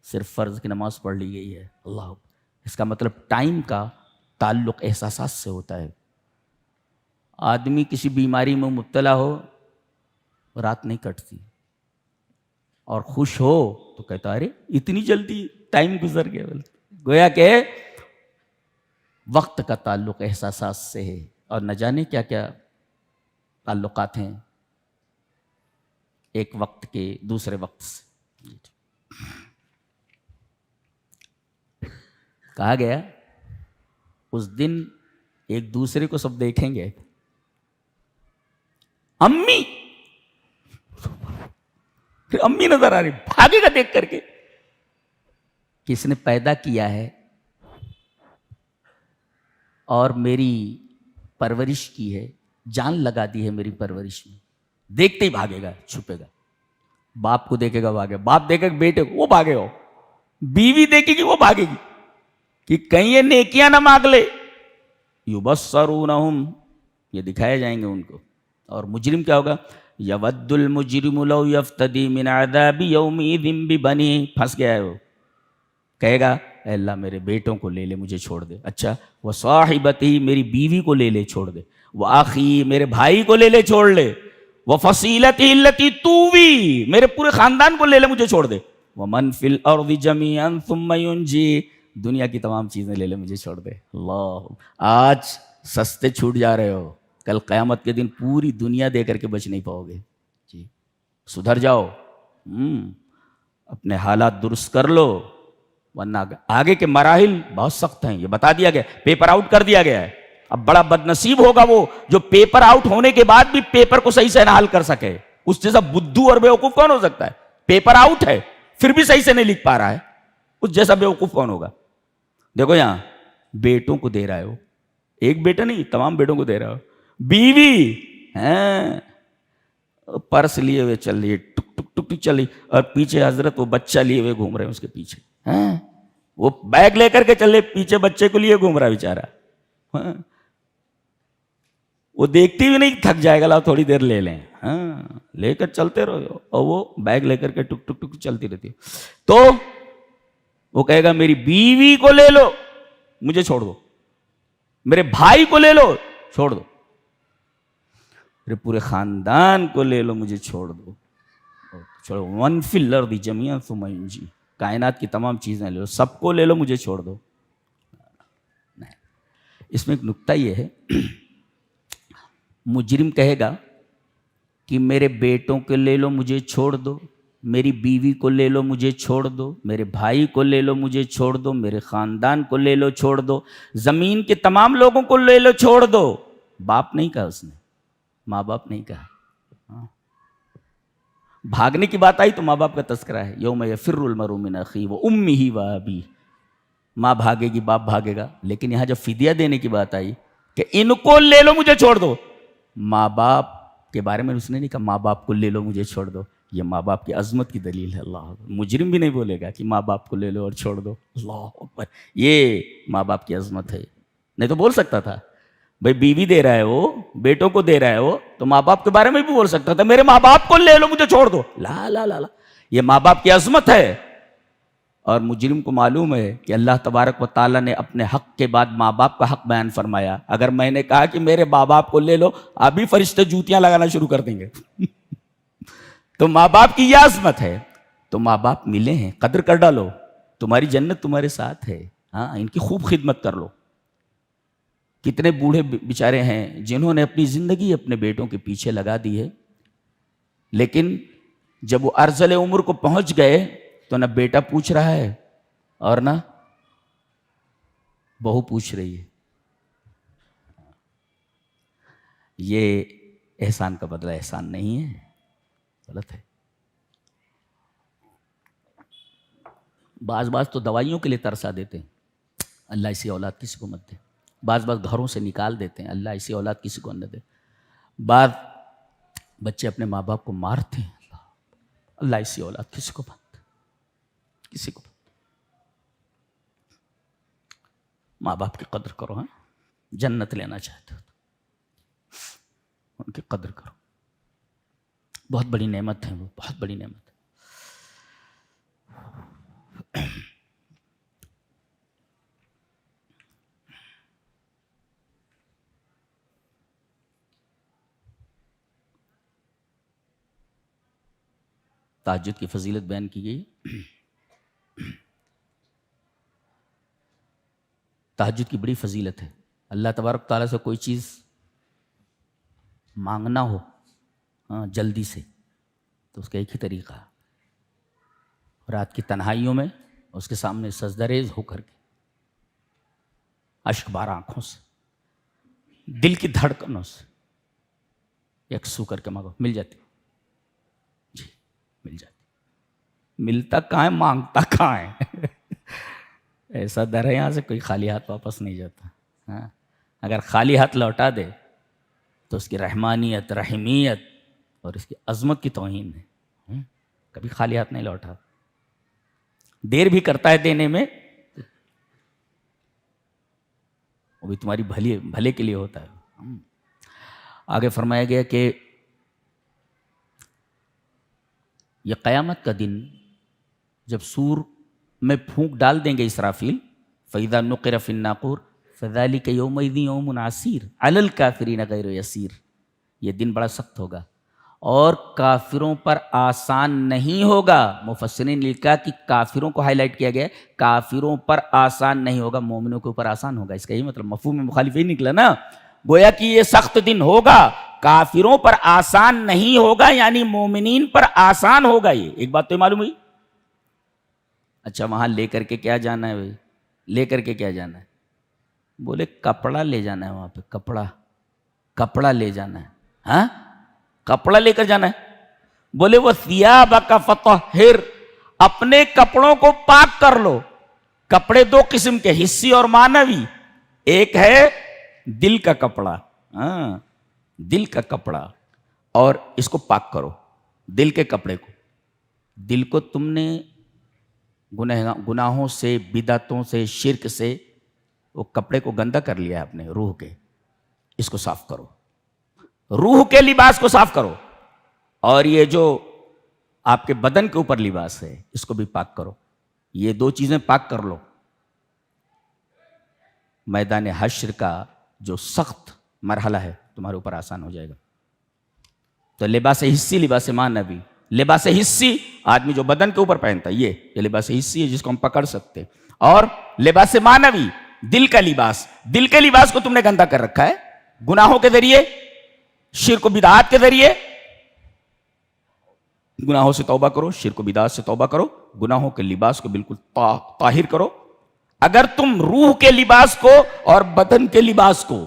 صرف فرض کی نماز پڑھ لی گئی ہے. اللہ، اس کا مطلب ٹائم کا تعلق احساسات سے ہوتا ہے. آدمی کسی بیماری میں مبتلا ہو، رات نہیں کٹتی، اور خوش ہو تو کہتا ارے اتنی جلدی ٹائم گزر گیا. گویا کہ وقت کا تعلق احساسات سے ہے، اور نہ جانے کیا کیا تعلقات ہیں ایک وقت کے دوسرے وقت سے. کہا گیا اس دن ایک دوسرے کو سب دیکھیں گے. امی، پھر امی نظر آ رہی، بھاگے گا دیکھ کر کے. کس نے پیدا کیا ہے اور میری پرورش کی ہے، جان لگا دی ہے میری پرورش میں، دیکھتے ہی بھاگے گا، چھپے گا. باپ کو دیکھے گا بھاگے، باپ دیکھے گا بیٹے کو وہ بھاگے گا، بیوی دیکھے گی وہ بھاگے گی کہ کہیں یہ نیکیاں نہ مانگ لے. یبصرونہم، یہ دکھائے جائیں گے ان کو. اور مجرم کیا ہوگا؟ یود المجرم لو یفتدی من عذاب یومئذ ببنیہ. پھنس گیا ہے وہ، کہے گا اے اللہ میرے بیٹوں کو لے لے، مجھے چھوڑ دے. اچھا، وصاحبتہ، میری بیوی کو لے لے، چھوڑ دے. واخی، میرے بھائی کو لے لے، چھوڑ لے. وفصیلتہ التی تؤوی، میرے پورے خاندان کو لے لے، مجھے چھوڑ دے. ومن فی الارض جمیعا ثم ینجی، دنیا کی تمام چیزیں لے لے، مجھے چھوڑ دے. اللہ، آج سستے چھوٹ جا رہے ہو، کل قیامت کے دن پوری دنیا دے کر کے بچ نہیں پاؤ گے. جی، سدھر جاؤ، اپنے حالات درست کر لو، ورنہ آگے کے مراحل بہت سخت ہیں. یہ بتا دیا گیا، پیپر آؤٹ کر دیا گیا ہے. اب بڑا بدنصیب ہوگا وہ جو پیپر آؤٹ ہونے کے بعد بھی پیپر کو صحیح سے نہ حل کر سکے. اس جیسا بدھو اور بیوقوف کون ہو سکتا ہے؟ پیپر آؤٹ ہے پھر بھی صحیح سے نہیں لکھ پا رہا ہے، اس جیسا بیوقوف کون ہوگا؟ دیکھو یہاں بیٹوں کو دے رہا ہے وہ، ایک بیٹا نہیں، تمام بیٹوں کو دے رہا ہو. بیوی ہیں پرس لیے ہوئے چل رہی ہے، ٹک ٹک ٹک ٹک چل رہی، اور پیچھے حضرت وہ بچہ لیے ہوئے گھوم رہے ہیں اس کے پیچھے. وہ بیگ لے کر کے چلے، پیچھے بچے کو لیے گھوم رہا بیچارہ. وہ دیکھتی بھی نہیں، تھک جائے گا، لاؤ تھوڑی دیر لے لیں. لے کر چلتے رہو، اور وہ بیگ لے کر کے ٹک ٹک ٹک چلتی رہتی. تو وہ کہے گا میری بیوی کو لے لو، مجھے چھوڑ دو. میرے بھائی کو لے لو، چھوڑ دو. میرے پورے خاندان کو لے لو، مجھے چھوڑ دو. چھوڑو، من فی الارض جمیعا ثم ینجی، کائنات کی تمام چیزیں لے لو، سب کو لے لو، مجھے چھوڑ دو. اس میں ایک نکتہ یہ ہے، مجرم کہے گا کہ میرے بیٹوں کو لے لو، مجھے چھوڑ دو، میری بیوی کو لے لو، مجھے چھوڑ دو، میرے بھائی کو لے لو، مجھے چھوڑ دو، میرے خاندان کو لے لو، چھوڑ دو، زمین کے تمام لوگوں کو لے لو، چھوڑ دو. باپ نہیں کہا اس نے، ماں باپ نہیں کہا. بھاگنے کی بات آئی تو ماں باپ کا تذکرہ ہے. یوم یفر المرء من اخیہ وامہ وابیہ، ماں بھاگے گی، باپ بھاگے گا. لیکن یہاں جب فدیہ دینے کی بات آئی کہ ان کو لے لو، مجھے چھوڑ دو، ماں باپ کے بارے میں اس نے نہیں کہا ماں باپ کو لے لو، مجھے چھوڑ دو. یہ ماں باپ کی عظمت کی دلیل ہے. اللہ، مجرم بھی نہیں بولے گا کہ ماں باپ کو لے لو اور چھوڑ دو. اللہ اکبر، یہ ماں باپ کی عظمت ہے. نہیں تو بول سکتا تھا بھائی بیوی دے رہا ہے وہ، بیٹوں کو دے رہا ہے وہ، تو ماں باپ کے بارے میں بھی بول سکتا تھا میرے ماں باپ کو لے لو، مجھے چھوڑ دو. لا لا لا لا، یہ ماں باپ کی عظمت ہے. اور مجرم کو معلوم ہے کہ اللہ تبارک و تعالیٰ نے اپنے حق کے بعد ماں باپ کا حق بیان فرمایا. اگر میں نے کہا کہ میرے ماں باپ کو لے لو، ابھی فرشتے جوتیاں لگانا شروع کر دیں گے. تو ماں باپ کی یہ عظمت ہے. تو ماں باپ ملے ہیں، قدر کر ڈالو، تمہاری جنت تمہارے ساتھ ہے. ان کی خوب خدمت کر لو. کتنے بوڑھے بیچارے ہیں جنہوں نے اپنی زندگی اپنے بیٹوں کے پیچھے لگا دی ہے، لیکن جب وہ ارذل عمر کو پہنچ گئے تو نہ بیٹا پوچھ رہا ہے اور نہ بہو پوچھ رہی ہے. یہ احسان کا بدلہ احسان نہیں ہے، غلط ہے. بعض تو دوائیوں کے لیے ترسا دیتے ہیں، اللہ ایسی اولاد کسی کو مت دے. بعض گھروں سے نکال دیتے ہیں، اللہ ایسی اولاد کسی کو نہ دے. بعض بچے اپنے ماں باپ کو مارتے ہیں، اللہ ایسی اولاد کسی کو مت دے، کسی کو. ماں باپ کی قدر کرو. ہاں جنت لینا چاہتے ہو تو ان کی قدر کرو. بہت بڑی نعمت ہے وہ، بہت بڑی نعمت ہے. تہجد کی فضیلت بیان کی گئی. تہجد کی بڑی فضیلت ہے. اللہ تبارک تعالیٰ سے کوئی چیز مانگنا ہو جلدی سے تو اس کا ایک ہی طریقہ ہے، رات کی تنہائیوں میں اس کے سامنے سجدہ ہو کر کے اشک بار آنکھوں سے، دل کی دھڑکنوں سے یکسو کر کے مانگو. مل جاتی جی، مل جاتی. ملتا کہاں ہے، مانگتا کہاں ہے. ایسا در ہے یہاں سے کوئی خالی ہاتھ واپس نہیں جاتا. ہاں اگر خالی ہاتھ لوٹا دے تو اس کی رحمانیت، رحیمیت اور اس کی عظمت کی توہین ہے. کبھی خالی ہاتھ نہیں لوٹا. دیر بھی کرتا ہے دینے میں، وہ بھی تمہاری بھلے کے لیے ہوتا ہے. آگے فرمایا گیا کہ یہ قیامت کا دن جب سور میں پھونک ڈال دیں گے اسرافیل، فَإِذَا نُقِرَ فِي النَّاقُورِ فَذَلِكَ يَوْمَئِذٍ يَوْمٌ عَسِيرٌ عَلَى الْكَافِرِينَ غَيْرُ يَسِيرٌ. یہ دن بڑا سخت ہوگا اور کافروں پر آسان نہیں ہوگا. مفسرین نے لکھا کہ کافروں کو ہائی لائٹ کیا گیا ہے، کافروں پر آسان نہیں ہوگا، مومنوں کے اوپر آسان ہوگا. اس کا یہ مطلب مفہوم مخالف ہی نکلا نا. گویا کہ یہ سخت دن ہوگا، کافروں پر آسان نہیں ہوگا، یعنی مومنین پر آسان ہوگا. یہ ایک بات تو معلوم ہوئی. اچھا وہاں لے کر کے کیا جانا ہے بھائی؟ لے کر کے کیا جانا ہے؟ بولے کپڑا لے جانا ہے. وہاں پہ کپڑا لے جانا ہے. ہاں کپڑا لے کر جانا ہے. بولے وہ ثیابک فطہر، اپنے کپڑوں کو پاک کر لو. کپڑے دو قسم کے، حسی اور معنوی. ایک ہے دل کا کپڑا، ہاں دل کا کپڑا، اور اس کو پاک کرو. دل کے کپڑے کو، دل کو تم نے گناہوں سے، بدعتوں سے، شرک سے وہ کپڑے کو گندا کر لیا ہے اپنے روح کے. اس کو صاف کرو، روح کے لباس کو صاف کرو. اور یہ جو آپ کے بدن کے اوپر لباس ہے اس کو بھی پاک کرو. یہ دو چیزیں پاک کر لو. میدان حشر کا جو سخت مرحلہ ہے تمہارے اوپر آسان ہو جائے گا. تو لباس حسی، لباس معنوی. لباس حسی آدمی جو بدن کے اوپر پہنتا ہے یہ لباس حسی ہے جس کو ہم پکڑ سکتے. اور لباس معنوی دل کا لباس. دل کے لباس کو تم نے گندا کر رکھا ہے گناہوں کے ذریعے، شرک و بدعات کے ذریعے. گناہوں سے توبہ کرو، شرک و بدعات سے توبہ کرو، گناہوں کے لباس کو بالکل طاہر کرو. اگر تم روح کے لباس کو اور بدن کے لباس کو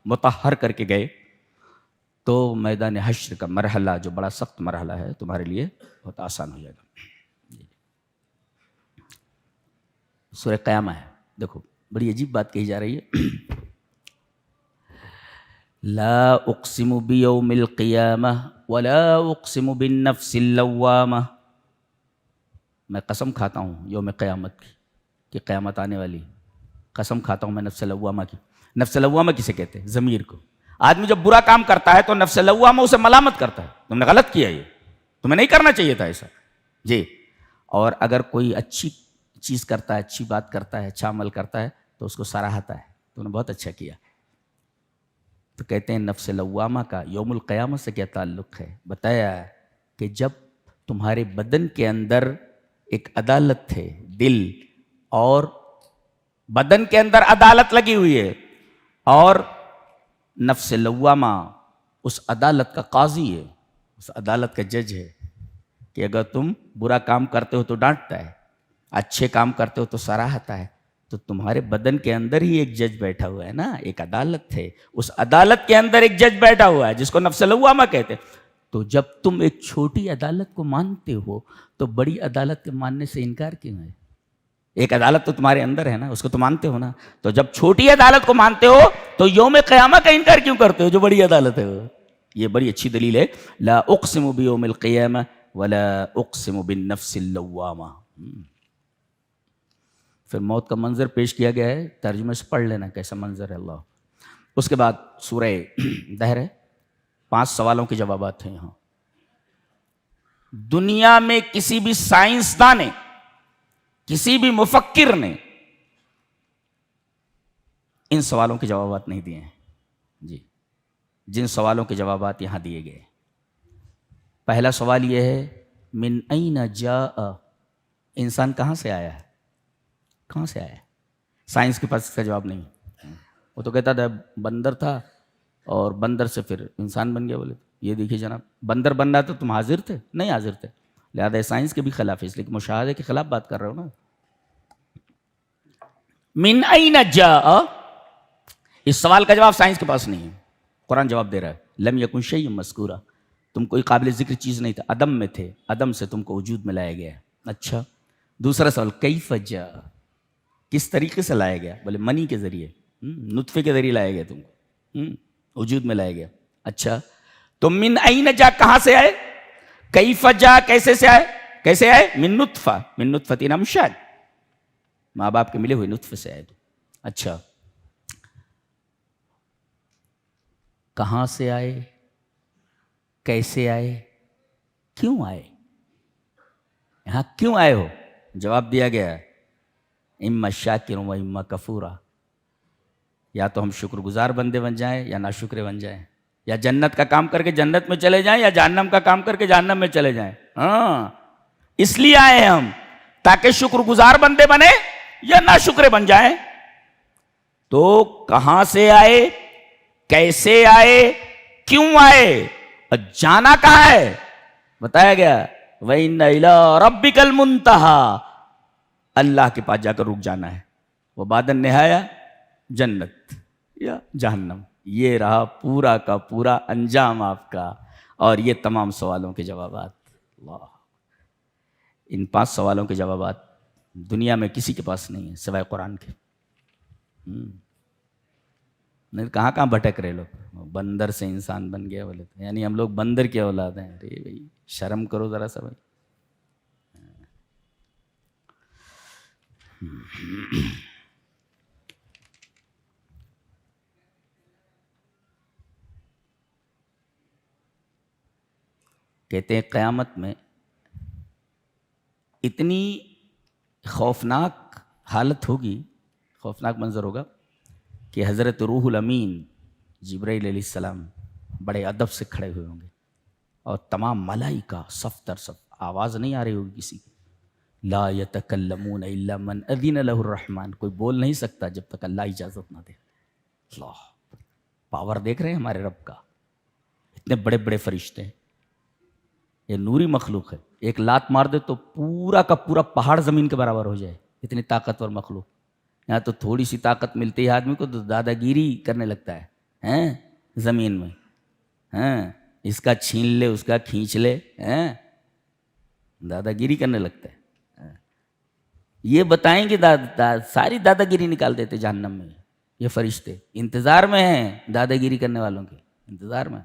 مطہر کر کے گئے تو میدان حشر کا مرحلہ جو بڑا سخت مرحلہ ہے تمہارے لیے بہت آسان ہو جائے گا. سورہ قیامہ ہے، دیکھو بڑی عجیب بات کہی جا رہی ہے. لا اقسم بیوم القیامہ ولا اقسم بالنفس اللوامہ. میں قسم کھاتا ہوں یوم قیامت کی، کہ قیامت آنے والی. قسم کھاتا ہوں میں نفس لوامہ کی. نفس لوامہ کسے کہتے ہیں؟ ضمیر کو. آدمی جب برا کام کرتا ہے تو نفس لوامہ اسے ملامت کرتا ہے، تم نے غلط کیا، یہ تمہیں نہیں کرنا چاہیے تھا ایسا جی. اور اگر کوئی اچھی چیز کرتا ہے، اچھی بات کرتا ہے، اچھا عمل کرتا ہے تو اس کو سراہتا ہے، تم نے بہت اچھا کیا. تو کہتے ہیں نفس لوامہ کا یوم القیامت سے کیا تعلق ہے؟ بتایا کہ جب تمہارے بدن کے اندر ایک عدالت ہے، دل اور بدن کے اندر عدالت لگی ہوئی ہے، اور نفس لوامہ اس عدالت کا قاضی ہے، اس عدالت کا جج ہے، کہ اگر تم برا کام کرتے ہو تو ڈانٹتا ہے، اچھے کام کرتے ہو تو سراہتا ہے. تو تمہارے بدن کے اندر ہی ایک جج بیٹھا ہوا ہے نا، ایک عدالت ہے، اس عدالت کے اندر ایک جج بیٹھا ہوا ہے جس کو نفس لوامہ کہتے ہیں. تو جب تم ایک چھوٹی عدالت کو مانتے ہو تو بڑی عدالت کے ماننے سے انکار کیوں ہے؟ ایک عدالت تو تمہارے اندر ہے نا, اس کو تو مانتے ہو نا. تو جب چھوٹی عدالت کو مانتے ہو تو یوم قیامت کا انکار کیوں کرتے ہو جو بڑی عدالت ہے وہ؟ یہ بڑی اچھی دلیل ہے. لا اقسم بیوم القیامہ ولا اقسم بالنفس اللوامہ. پھر موت کا منظر پیش کیا گیا ہے, ترجمے سے پڑھ لینا کیسا منظر ہے اللہ. اس کے بعد سورہ دہر ہے, 5 سوالوں کے جوابات ہیں یہاں. دنیا میں کسی بھی سائنسدان نے, کسی بھی مفکر نے ان سوالوں کے جوابات نہیں دیے ہیں جی, جن سوالوں کے جوابات یہاں دیے گئے. پہلا سوال یہ ہے من این جاء, انسان کہاں سے آیا ہے, کہاں سے آیا ہے؟ سائنس کے پاس اس کا جواب نہیں. وہ تو کہتا تھا بندر تھا اور بندر سے پھر انسان بن گیا. بولے یہ دیکھیے جناب, بندر بننا تو تم حاضر تھے, نہیں حاضر تھے, لہذا سائنس کے بھی خلاف ہے, اس لیے کہ مشاہدے کے خلاف بات کر رہا ہوں نا. من این جاء, اس سوال کا جواب سائنس کے پاس نہیں ہے. قرآن جواب دے رہا ہے لم یکن شیء مذکورا, تم کوئی قابل ذکر چیز نہیں تھا, عدم میں تھے, عدم سے تم کو وجود میں لایا گیا. اچھا, دوسرا سوال کیف جاء, کس طریقے سے لایا گیا؟ بولے منی کے ذریعے, نطفے کے ذریعے لایا گیا تم کو, وجود میں لایا گیا. اچھا, تو من این جا کہاں سے آئے, کیف جا کیسے سے آئے, کیسے آئے؟ من نطفہ, من نطفۃ امشاج, ماں باپ کے ملے ہوئے نطفے سے آئے. اچھا, کہاں سے آئے, کیسے آئے, کیوں آئے, یہاں کیوں آئے ہو؟ جواب دیا گیا اما شاکر و اما کفورا, یا تو ہم شکر گزار بندے بن جائیں یا ناشکرے بن جائیں, یا جنت کا کام کر کے جنت میں چلے جائیں یا جہنم کا کام کر کے جہنم میں چلے جائیں. ہاں, اس لیے آئے ہیں ہم تاکہ شکر گزار بندے بنے یا ناشکرے بن جائیں. تو کہاں سے آئے, کیسے آئے, کیوں آئے, اور جانا کہاں ہے؟ بتایا گیا وَإِنَّ إِلَىٰ رَبِّكَ الْمُنتَهَىٰ, اللہ کے پاس جا کر رک جانا ہے. وہ بعد النہایا جنت یا جہنم. یہ رہا پورا کا پورا انجام آپ کا, اور یہ تمام سوالوں کے جوابات. اللہ, ان 5 سوالوں کے جوابات دنیا میں کسی کے پاس نہیں ہیں سوائے قرآن کے. نہیں کہاں کہاں بھٹک رہے لوگ, بندر سے انسان بن گیا بولے, یعنی ہم لوگ بندر کی اولاد ہیں. ارے بھائی شرم کرو ذرا سا بھائی. کہتے ہیں قیامت میں اتنی خوفناک حالت ہوگی, خوفناک منظر ہوگا کہ حضرت روح الامین جبرائیل علیہ السلام بڑے ادب سے کھڑے ہوئے ہوں گے, اور تمام ملائکہ صف در صف, آواز نہیں آ رہی ہوگی کسی کی. لا یتکلمون الا من اذن له الرحمن, کوئی بول نہیں سکتا جب تک اللہ اجازت نہ دے. اللہ, پاور دیکھ رہے ہیں ہمارے رب کا, اتنے بڑے بڑے فرشتے ہیں, یہ نوری مخلوق ہے. ایک لات مار دے تو پورا کا پورا پہاڑ زمین کے برابر ہو جائے, اتنی طاقتور مخلوق. یہاں تو تھوڑی سی طاقت ملتی ہے آدمی کو تو دادا گیری کرنے لگتا ہے زمین میں. اس کا چھین لے, اس کا کھینچ لے, دادا گیری کرنے لگتا ہے. یہ بتائیں کہ ساری دادا گیری نکال دیتے جہنم میں. یہ فرشتے انتظار میں ہیں دادا گیری کرنے والوں کے, انتظار میں.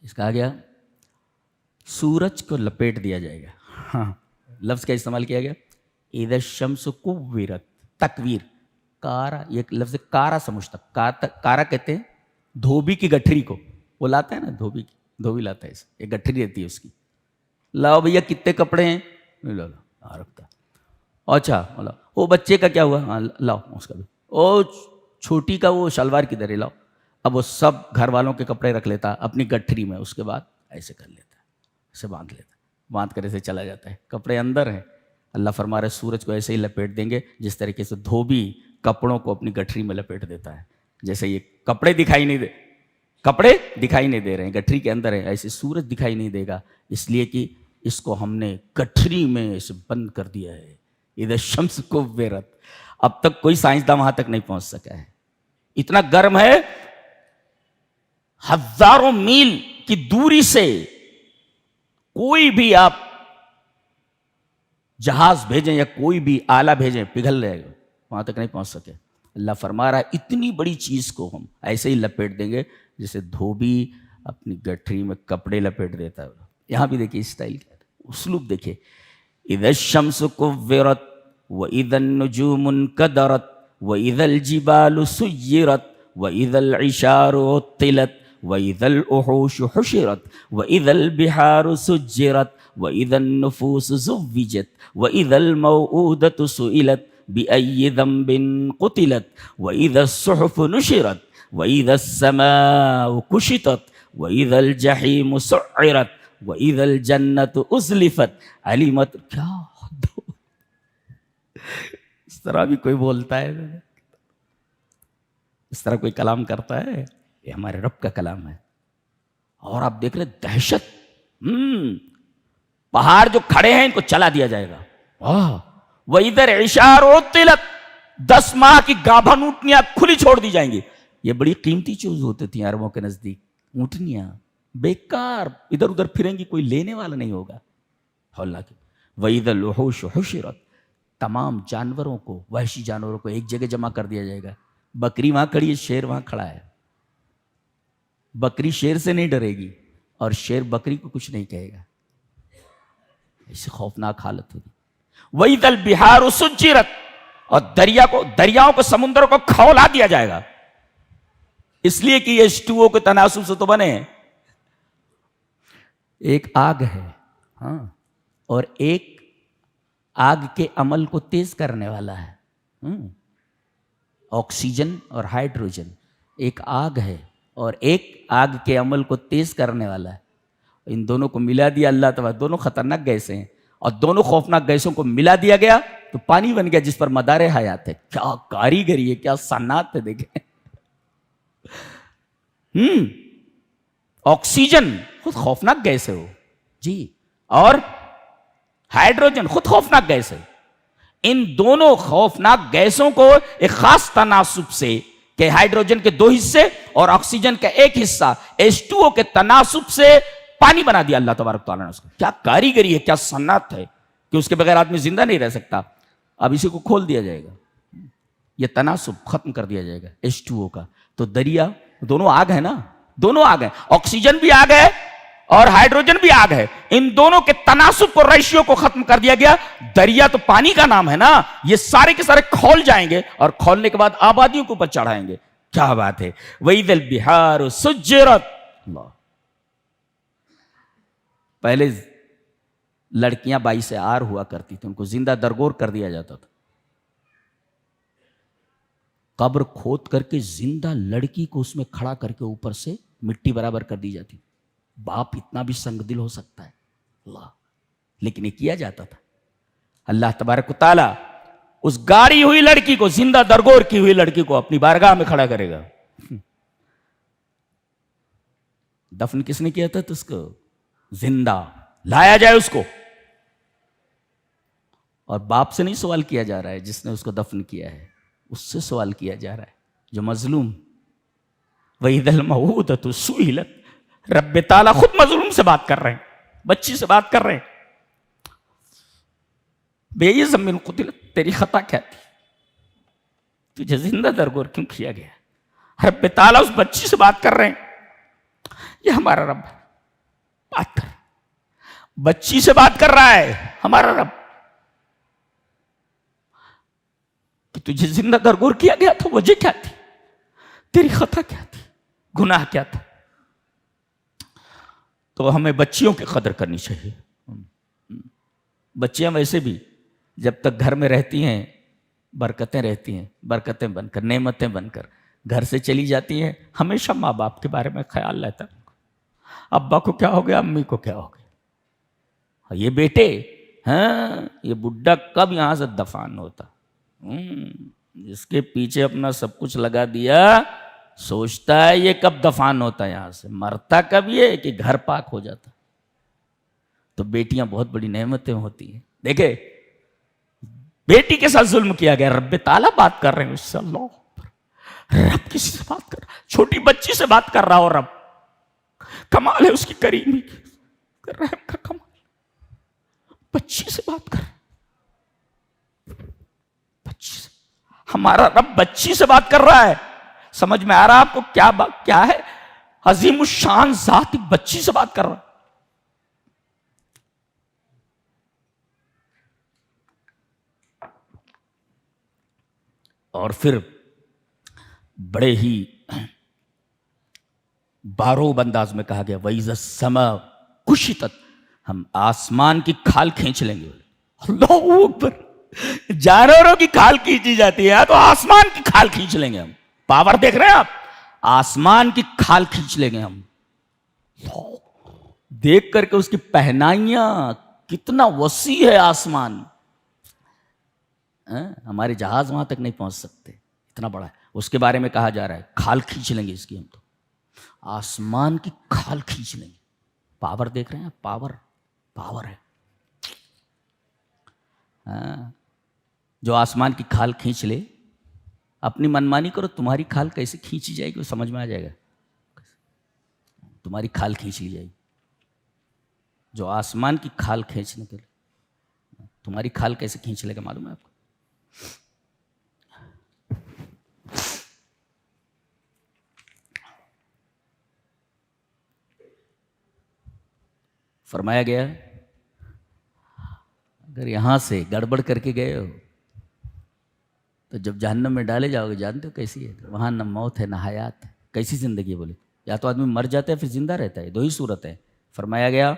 اس کا گیا سورج کو لپیٹ دیا جائے گا. ہاں, لفظ کا استعمال کیا گیا اذا الشمس کورت, تکویر, کارا, یہ لفظ کارا سے مشتق. کارا کہتے ہیں دھوبی کی گٹھری کو, وہ لاتا ہے نا دھوبی کی, دھوبی لاتا ہے, ایک گٹھری رہتی ہے اس کی. لاؤ بھیا کتنے کپڑے ہیں, لا لا رکھتا. اچھا وہ بچے کا کیا ہوا, ہاں لاؤ اس کا بھی. او چھوٹی کا وہ شلوار کدھر ہے, لاؤ. اب وہ سب گھر والوں کے کپڑے رکھ لیتا اپنی گٹھری میں, اس کے بعد ایسے کر لیتا, اسے باندھ لیتا, باندھ کر ایسے چلا جاتا ہے. کپڑے اندر ہیں. اللہ فرما رہے سورج کو ایسے ہی لپیٹ دیں گے جس طریقے سے دھوبی کپڑوں کو اپنی گٹھری میں لپیٹ دیتا ہے. جیسے یہ کپڑے دکھائی نہیں دے رہے ہیں, گٹھری کے اندر ہے, ایسے سورج دکھائی نہیں دے گا, اس لیے کہ اس کو ہم نے گٹھری میں اسے بند کر دیا ہے. اذا الشمس کورت. اب تک کوئی سائنسداں وہاں تک نہیں پہنچ سکا ہے, اتنا گرم ہے. ہزاروں میل کی دوری سے کوئی بھی آپ جہاز بھیجیں یا کوئی بھی آلہ بھیجیں پگھل جائے گا، وہاں تک نہیں پہنچ سکے۔ اللہ فرما رہا ہے اتنی بڑی چیز کو ہم ایسے ہی لپیٹ دیں گے جیسے دھوبی اپنی گٹھری میں کپڑے لپیٹ دیتا ہے۔ یہاں بھی دیکھیے اسٹائل کیا ہے، اسلوب دیکھیے، اذا الشمس كورت واذا النجوم انكدرت واذا الجبال سيرت واذا العشار عطلت واذا الوحوش حشرت واذا البحار سجرت واذا النفوس زوجت واذا الموءودة سئلت بأي ذنب قتلت واذا الصحف نشرت واذا السماء كشطت واذا الجحيم سعرت واذا الجنة ازلفت علمت۔ کیا اس طرح بھی کوئی بولتا ہے، اس طرح کوئی کلام کرتا ہے؟ یہ ہمارے رب کا کلام ہے۔ اور آپ دیکھ رہے دہشت، پہاڑ جو کھڑے ہیں ان کو چلا دیا جائے گا۔ وَإِذَا الْعِشَارُ عُطِّلَتْ، 10 ماہ کی گابھن اونٹنیاں کھلی چھوڑ دی جائیں گی۔ یہ بڑی قیمتی چیز ہوتی تھی عربوں کے نزدیک، اونٹنیاں بیکار ادھر ادھر پھریں گی، کوئی لینے والا نہیں ہوگا۔ اللہ کی وَإِذَا الْوُحُوشُ حُشِرَتْ، تمام جانوروں کو، وحشی جانوروں کو ایک جگہ جمع کر دیا جائے گا۔ بکری وہاں کھڑی ہے، شیر وہاں کھڑا ہے۔ بکری شیر سے نہیں ڈرے گی اور شیر بکری کو کچھ نہیں کہے گا۔ ایسی خوفناک حالت ہوگی۔ وَإِذَا الْبِحَارُ سُجِّرَتْ، اور دریاؤں کو، سمندروں کو کھولا دیا جائے گا، اس لیے کہ یہ H2O کے تناسب سے تو بنے ہیں۔ ایک آگ ہے، ہاں، اور ایک آگ کے عمل کو تیز کرنے والا ہے، آکسیجن اور ہائیڈروجن۔ ایک آگ ہے اور ایک آگ کے عمل کو تیز کرنے والا ہے۔ ان دونوں کو ملا دیا اللہ تعالیٰ، دونوں خطرناک گیسیں ہیں، اور دونوں خوفناک گیسوں کو ملا دیا گیا تو پانی بن گیا جس پر مدار حیات ہے۔ کیا کاریگری ہے، کیا صنعت ہے، دیکھیں۔ آکسیجن خود خوفناک گیس ہے وہ، جی، اور ہائیڈروجن خود خوفناک گیس ہے۔ ان دونوں خوفناک گیسوں کو ایک خاص تناسب سے، کہ ہائیڈروجن کے 2 حصے اور آکسیجن کا ایک حصہ، H2O کے تناسب سے پانی بنا دیا اللہ تبارک تعالیٰ نے اس کو۔ کیا کاریگری ہے، کیا صنعت ہے کہ اس کے بغیر آدمی زندہ نہیں رہ سکتا۔ اب اسی کو کھول دیا جائے گا، یہ تناسب ختم کر دیا جائے گا H2O کا۔ تو دریا، دونوں آگ ہے نا، دونوں آگ ہے، آکسیجن بھی آگ ہے اور ہائیڈروجن بھی آگ ہے۔ ان دونوں کے تناسب کو، ریشیو کو ختم کر دیا گیا۔ دریا تو پانی کا نام ہے نا، یہ سارے کے سارے کھول جائیں گے اور کھولنے کے بعد آبادیوں کے اوپر چڑھائیں گے۔ کیا بات ہے۔ وَإِذَا الْبِحَارُ سُجِّرَتْ، اللہ، پہلے لڑکیاں 22 آر ہوا کرتی تھی، ان کو زندہ درگور کر دیا جاتا تھا۔ قبر کھود کر کے زندہ لڑکی کو اس میں کھڑا کر کے اوپر سے مٹی برابر کر دی جاتی۔ باپ اتنا بھی سنگ دل ہو سکتا ہے، اللہ، لیکن یہ کیا جاتا تھا۔ اللہ تبارک و تعالی اس گاڑی ہوئی لڑکی کو، زندہ درگور کی ہوئی لڑکی کو اپنی بارگاہ میں کھڑا کرے گا۔ دفن کس نے کیا تھا؟ تو اس کو زندہ لایا جائے اس کو، اور باپ سے نہیں سوال کیا جا رہا ہے جس نے اس کو دفن کیا ہے، اس سے سوال کیا جا رہا ہے جو مظلوم۔ وَإِذَا الْمَوْءُودَةُ سُئِلَتْ، رب تعالیٰ خود مظلوم سے بات کر رہے ہیں، بچی سے بات کر رہے ہیں۔ بے ذنب قتلت، تیری خطا کیا تھی، تجھے زندہ درگور کیوں کیا گیا؟ رب تعالیٰ اس بچی سے بات کر رہے ہیں۔ یہ ہمارا رب ہے، بات کر، بچی سے بات کر رہا ہے ہمارا رب کہ تجھے زندہ درگور کیا گیا تو وجہ کیا تھی، تیری خطا کیا تھی، گناہ کیا تھا۔ تو ہمیں بچیوں کی قدر کرنی چاہیے۔ بچیاں ویسے بھی جب تک گھر میں رہتی ہیں برکتیں رہتی ہیں، برکتیں بن کر، نعمتیں بن کر گھر سے چلی جاتی ہیں، ہمیشہ ماں باپ کے بارے میں خیال رہتا ہے، ابا کو کیا ہو گیا، امی کو کیا ہو گیا، یہ بیٹے، ہاں، یہ بڈھا کب یہاں سے دفان ہوتا، جس کے پیچھے اپنا سب کچھ لگا دیا سوچتا ہے یہ کب دفان ہوتا ہے یہاں سے، مرتا کب یہ کہ گھر پاک ہو جاتا۔ تو بیٹیاں بہت بڑی نعمتیں ہوتی ہیں۔ دیکھیں بیٹی کے ساتھ ظلم کیا گیا، رب تعالیٰ بات کر رہے ہیں اس سے، اللہ رب کسی سے بات کر رہا، چھوٹی بچی سے بات کر رہا ہو رب، کمال ہے اس کی کریمی کی، رحم کا کمال. بچی سے بات کر، بچی سے، ہمارا رب بچی سے بات کر رہا ہے. سمجھ میں آ رہا آپ کو کیا ہے؟ عظیم الشان ذات ایک بچی سے بات کر رہا. اور پھر بڑے ہی باروب انداز میں کہا گیا وَإِذَا السَّمَاءُ كُشِطَتْ، ہم آسمان کی کھال کھینچ لیں گے. اللہ اکبر، جانوروں کی کھال کھینچی جاتی ہے تو آسمان کی کھال کھینچ لیں گے ہم. پاور دیکھ رہے ہیں آپ؟ آسمان کی کھال کھینچ لیں گے ہم. دیکھ کر کے اس کی پہنائیاں، کتنا وسیع ہے آسمان. ہمارے جہاز وہاں تک نہیں پہنچ سکتے، اتنا بڑا ہے. اس کے بارے میں کہا جا رہا ہے کھال کھینچ لیں گے اس کی ہم. تو آسمان کی کھال کھینچ لیں گے. پاور دیکھ رہے ہیں آپ؟ پاور ہے. جو آسمان کی کھال کھینچ لے، اپنی منمانی کرو، تمہاری کھال کیسے کھینچی جائے گی وہ سمجھ میں آ جائے گا. تمہاری کھال کھینچ لی جائے گی. جو آسمان کی کھال کھینچنے کے لیے، تمہاری کھال کیسے کھینچ لے گا معلوم ہے آپ کو؟ فرمایا گیا اگر یہاں سے گڑبڑ کر کے گئے ہو تو جب جہنم میں ڈالے جاؤ گے، جانتے ہو کیسی ہے؟ وہاں نہ موت ہے نہ حیات ہے. کیسی زندگی بولے؟ یا تو آدمی مر جاتا ہے پھر زندہ رہتا ہے، دو ہی صورت ہے. فرمایا گیا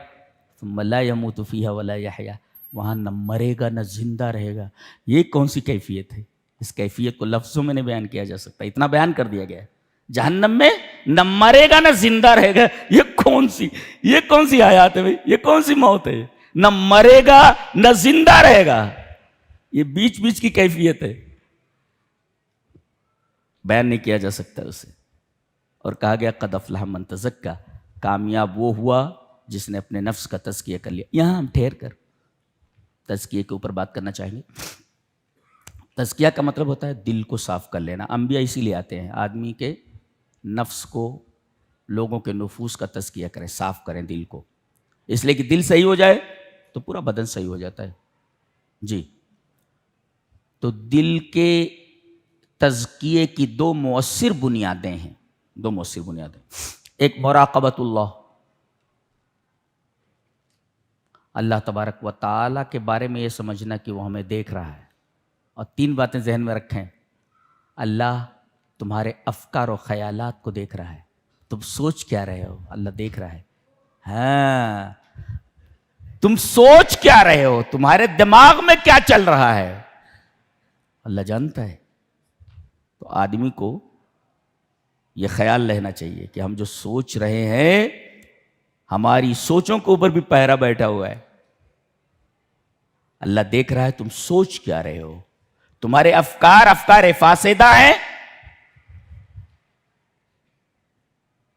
ثم لا يموت فيها ولا يحيا، وہاں نہ مرے گا نہ زندہ رہے گا. یہ کون سی کیفیت ہے؟ اس کیفیت کو لفظوں میں نہیں بیان کیا جا سکتا، اتنا بیان کر دیا گیا ہے. جہنم میں نہ مرے گا نہ زندہ رہے گا. یہ کون سی حیات ہے بھائی؟ یہ کون سی موت ہے؟ نہ مرے گا نہ زندہ رہے گا. یہ بیچ بیچ کی کیفیت ہے، بیان نہیں کیا جا سکتا اسے. اور کہا گیا قد افلح من تزکا، کامیاب وہ ہوا جس نے اپنے نفس کا تزکیہ کر لیا. یہاں ہم ٹھہر کر تزکیے کے اوپر بات کرنا چاہیں گے. تزکیہ کا مطلب ہوتا ہے دل کو صاف کر لینا. انبیاء اسی لیے آتے ہیں، آدمی کے نفس کو، لوگوں کے نفوس کا تزکیہ کریں، صاف کریں دل کو. اس لیے کہ دل صحیح ہو جائے تو پورا بدن صحیح ہو جاتا ہے. جی، تو دل کے تزکیے کی دو مؤثر بنیادیں ہیں. ایک مراقبت اللہ تبارک و تعالیٰ کے بارے میں یہ سمجھنا کہ وہ ہمیں دیکھ رہا ہے. اور تین باتیں ذہن میں رکھیں. اللہ تمہارے افکار و خیالات کو دیکھ رہا ہے. تم سوچ کیا رہے ہو؟ اللہ دیکھ رہا ہے. ہاں، تم سوچ کیا رہے ہو، تمہارے دماغ میں کیا چل رہا ہے، اللہ جانتا ہے. تو آدمی کو یہ خیال رہنا چاہیے کہ ہم جو سوچ رہے ہیں، ہماری سوچوں کے اوپر بھی پہرا بیٹھا ہوا ہے. اللہ دیکھ رہا ہے تم سوچ کیا رہے ہو. تمہارے افکار فاسدہ ہیں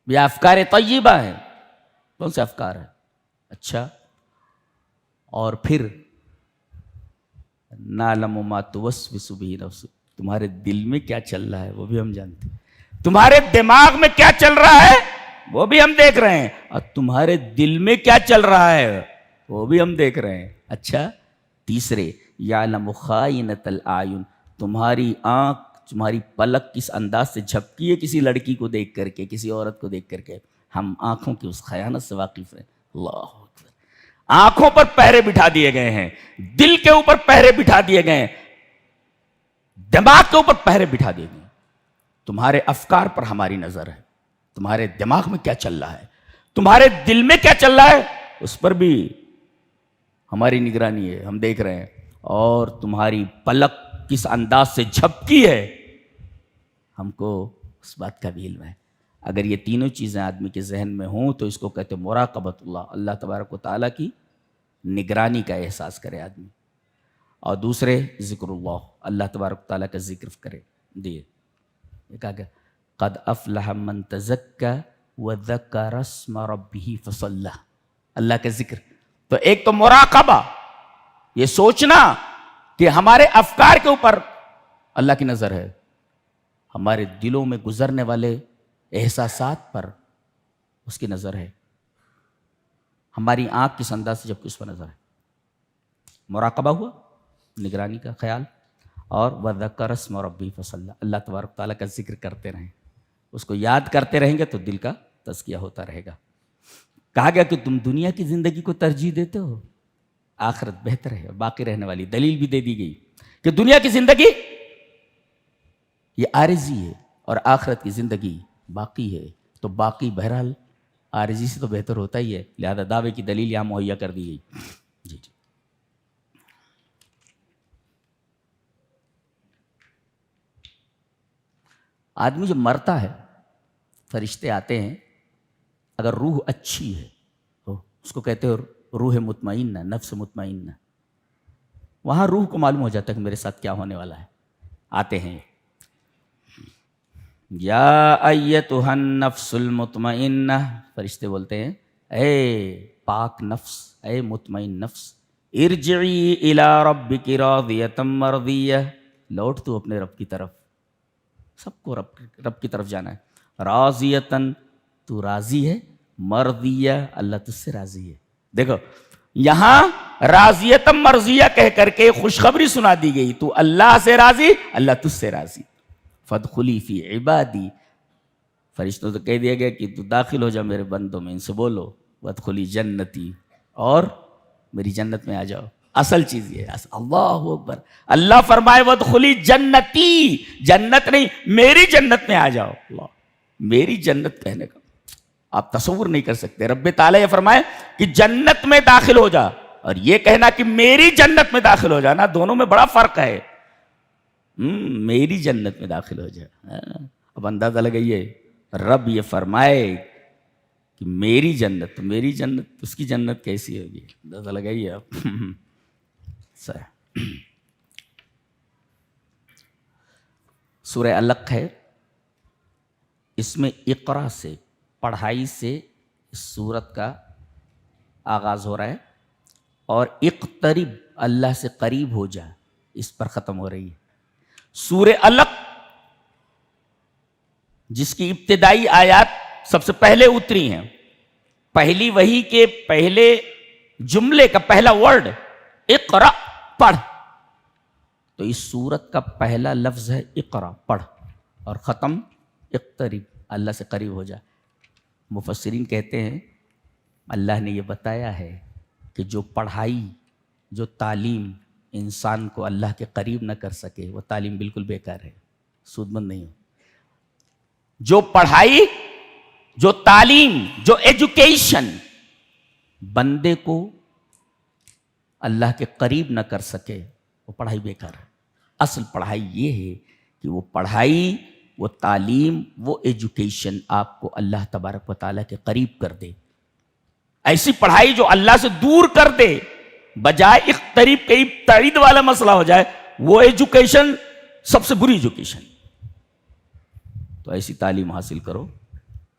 یا افکار طیبہ ہیں؟ کون سے افکار ہیں؟ اچھا، اور پھر نعلم ما توسوس بہ نفسک، تمہارے دل میں کیا چل رہا ہے وہ بھی ہم جانتے ہیں. تمہارے دماغ میں کیا چل رہا ہے وہ بھی ہم دیکھ رہے ہیں، اور تمہارے دل میں کیا چل رہا ہے وہ بھی ہم دیکھ رہے ہیں. اچھا، تیسرے یعلم خائنۃ الاعین، تمہاری آنکھ، تمہاری پلک کس انداز سے جھپکی ہے کسی لڑکی کو دیکھ کر کے، کسی عورت کو دیکھ کر کے، ہم آنکھوں کی اس خیانت سے واقف ہیں. اللہ اکبر. آنکھوں پر پہرے بٹھا دیے گئے ہیں، دل کے اوپر پہرے بٹھا دیے گئے ہیں، دماغ کے اوپر پہرے بٹھا دیے گئے ہیں. تمہارے افکار پر ہماری نظر ہے. تمہارے دماغ میں کیا چل رہا ہے، تمہارے دل میں کیا چل رہا ہے، اس پر بھی ہماری نگرانی ہے، ہم دیکھ رہے ہیں. اور تمہاری پلک کس انداز سے جھپکی ہے، ہم کو اس بات کا بھی علم ہے. اگر یہ تینوں چیزیں آدمی کے ذہن میں ہوں تو اس کو کہتے ہیں مراقبت اللہ. اللہ تبارک و تعالیٰ کی نگرانی کا احساس کرے آدمی. اور دوسرے ذکر اللہ تبارک و تعالیٰ کا ذکر کرے. دیے یہ کہا گیا قد افلح من تزکا وذکر اسم ربہ فصلی، اللہ کا ذکر. تو ایک تو مراقبہ، یہ سوچنا کہ ہمارے افکار کے اوپر اللہ کی نظر ہے، ہمارے دلوں میں گزرنے والے احساسات پر اس کی نظر ہے، ہماری آنکھ کس انداز سے جبکہ اس پر نظر ہے. مراقبہ ہوا، نگرانی کا خیال. اور وَذَكَرَ اسْمَ رَبِّهِ فَصَلَّى، اللہ تبارک تعالیٰ کا ذکر کرتے رہیں، اس کو یاد کرتے رہیں گے تو دل کا تزکیہ ہوتا رہے گا. کہا گیا کہ تم دنیا کی زندگی کو ترجیح دیتے ہو، آخرت بہتر ہے. باقی رہنے والی دلیل بھی دے دی گئی کہ دنیا کی زندگی یہ عارضی ہے اور آخرت کی زندگی باقی ہے. تو باقی بہرحال عارضی سے تو بہتر ہوتا ہی ہے، لہذا دعوے کی دلیل یہاں مہیا کر دی گئی. جی جی. آدمی جب مرتا ہے، فرشتے آتے ہیں، اگر روح اچھی ہے اس کو کہتے ہیں روح مطمئنہ، نفس مطمئنہ. وہاں روح کو معلوم ہو جاتا ہے کہ میرے ساتھ کیا ہونے والا ہے. آتے ہیں، یا ایتھا النفس المطمئنہ، فرشتے بولتے ہیں اے پاک نفس، اے مطمئن نفس، ارجعی الی ربک راضیۃ مرضیہ، لوٹ تو اپنے رب کی طرف. سب کو رب کی طرف جانا ہے. راضیۃً، تو راضی ہے، مرضیہ، اللہ تجھ سے راضی ہے. دیکھو یہاں راضیۃ مرضیہ کہہ کر کے خوشخبری سنا دی گئی، تو اللہ سے راضی، اللہ تجھ سے راضی. فادخلی فی عبادی، فرشتوں تو کہہ دیا گیا کہ تو داخل ہو جا میرے بندوں میں، ان سے بولو وادخلی جنتی، اور میری جنت میں آ جاؤ. اصل چیز یہ ہے. اللہ اکبر. اللہ فرمائے وادخلی جنتی، جنت نہیں، میری جنت میں آ جاؤ. اللہ، میری جنت کہنے کا آپ تصور نہیں کر سکتے. رب تعالیٰ یہ فرمائے کہ جنت میں داخل ہو جا، اور یہ کہنا کہ میری جنت میں داخل ہو جانا، دونوں میں بڑا فرق ہے. میری جنت میں داخل ہو جا. اب اندازہ لگائیے، رب یہ فرمائے کہ میری جنت، میری جنت، اس کی جنت کیسی ہوگی؟ اندازہ لگائیے آپ. سورہ علق ہے، اس میں اقرا سے، پڑھائی سے اس سورت کا آغاز ہو رہا ہے، اور اقترب، اللہ سے قریب ہو جا، اس پر ختم ہو رہی ہے. سورہ علق جس کی ابتدائی آیات سب سے پہلے اتری ہیں، پہلی وحی کے پہلے جملے کا پہلا ورڈ اقرا، پڑھ. تو اس سورت کا پہلا لفظ ہے اقرا، پڑھ، اور ختم اقترب، اللہ سے قریب ہو جا. مفسرین کہتے ہیں اللہ نے یہ بتایا ہے کہ جو پڑھائی، جو تعلیم انسان کو اللہ کے قریب نہ کر سکے، وہ تعلیم بالکل بیکار ہے، سود مند نہیں ہو. جو پڑھائی، جو تعلیم، جو ایجوکیشن بندے کو اللہ کے قریب نہ کر سکے، وہ پڑھائی بیکار ہے. اصل پڑھائی یہ ہے کہ وہ پڑھائی، وہ تعلیم، وہ ایجوکیشن آپ کو اللہ تبارک و تعالیٰ کے قریب کر دے. ایسی پڑھائی جو اللہ سے دور کر دے، بجائے اقتریب کے ابتعید والا مسئلہ ہو جائے، وہ ایجوکیشن سب سے بری ایجوکیشن. تو ایسی تعلیم حاصل کرو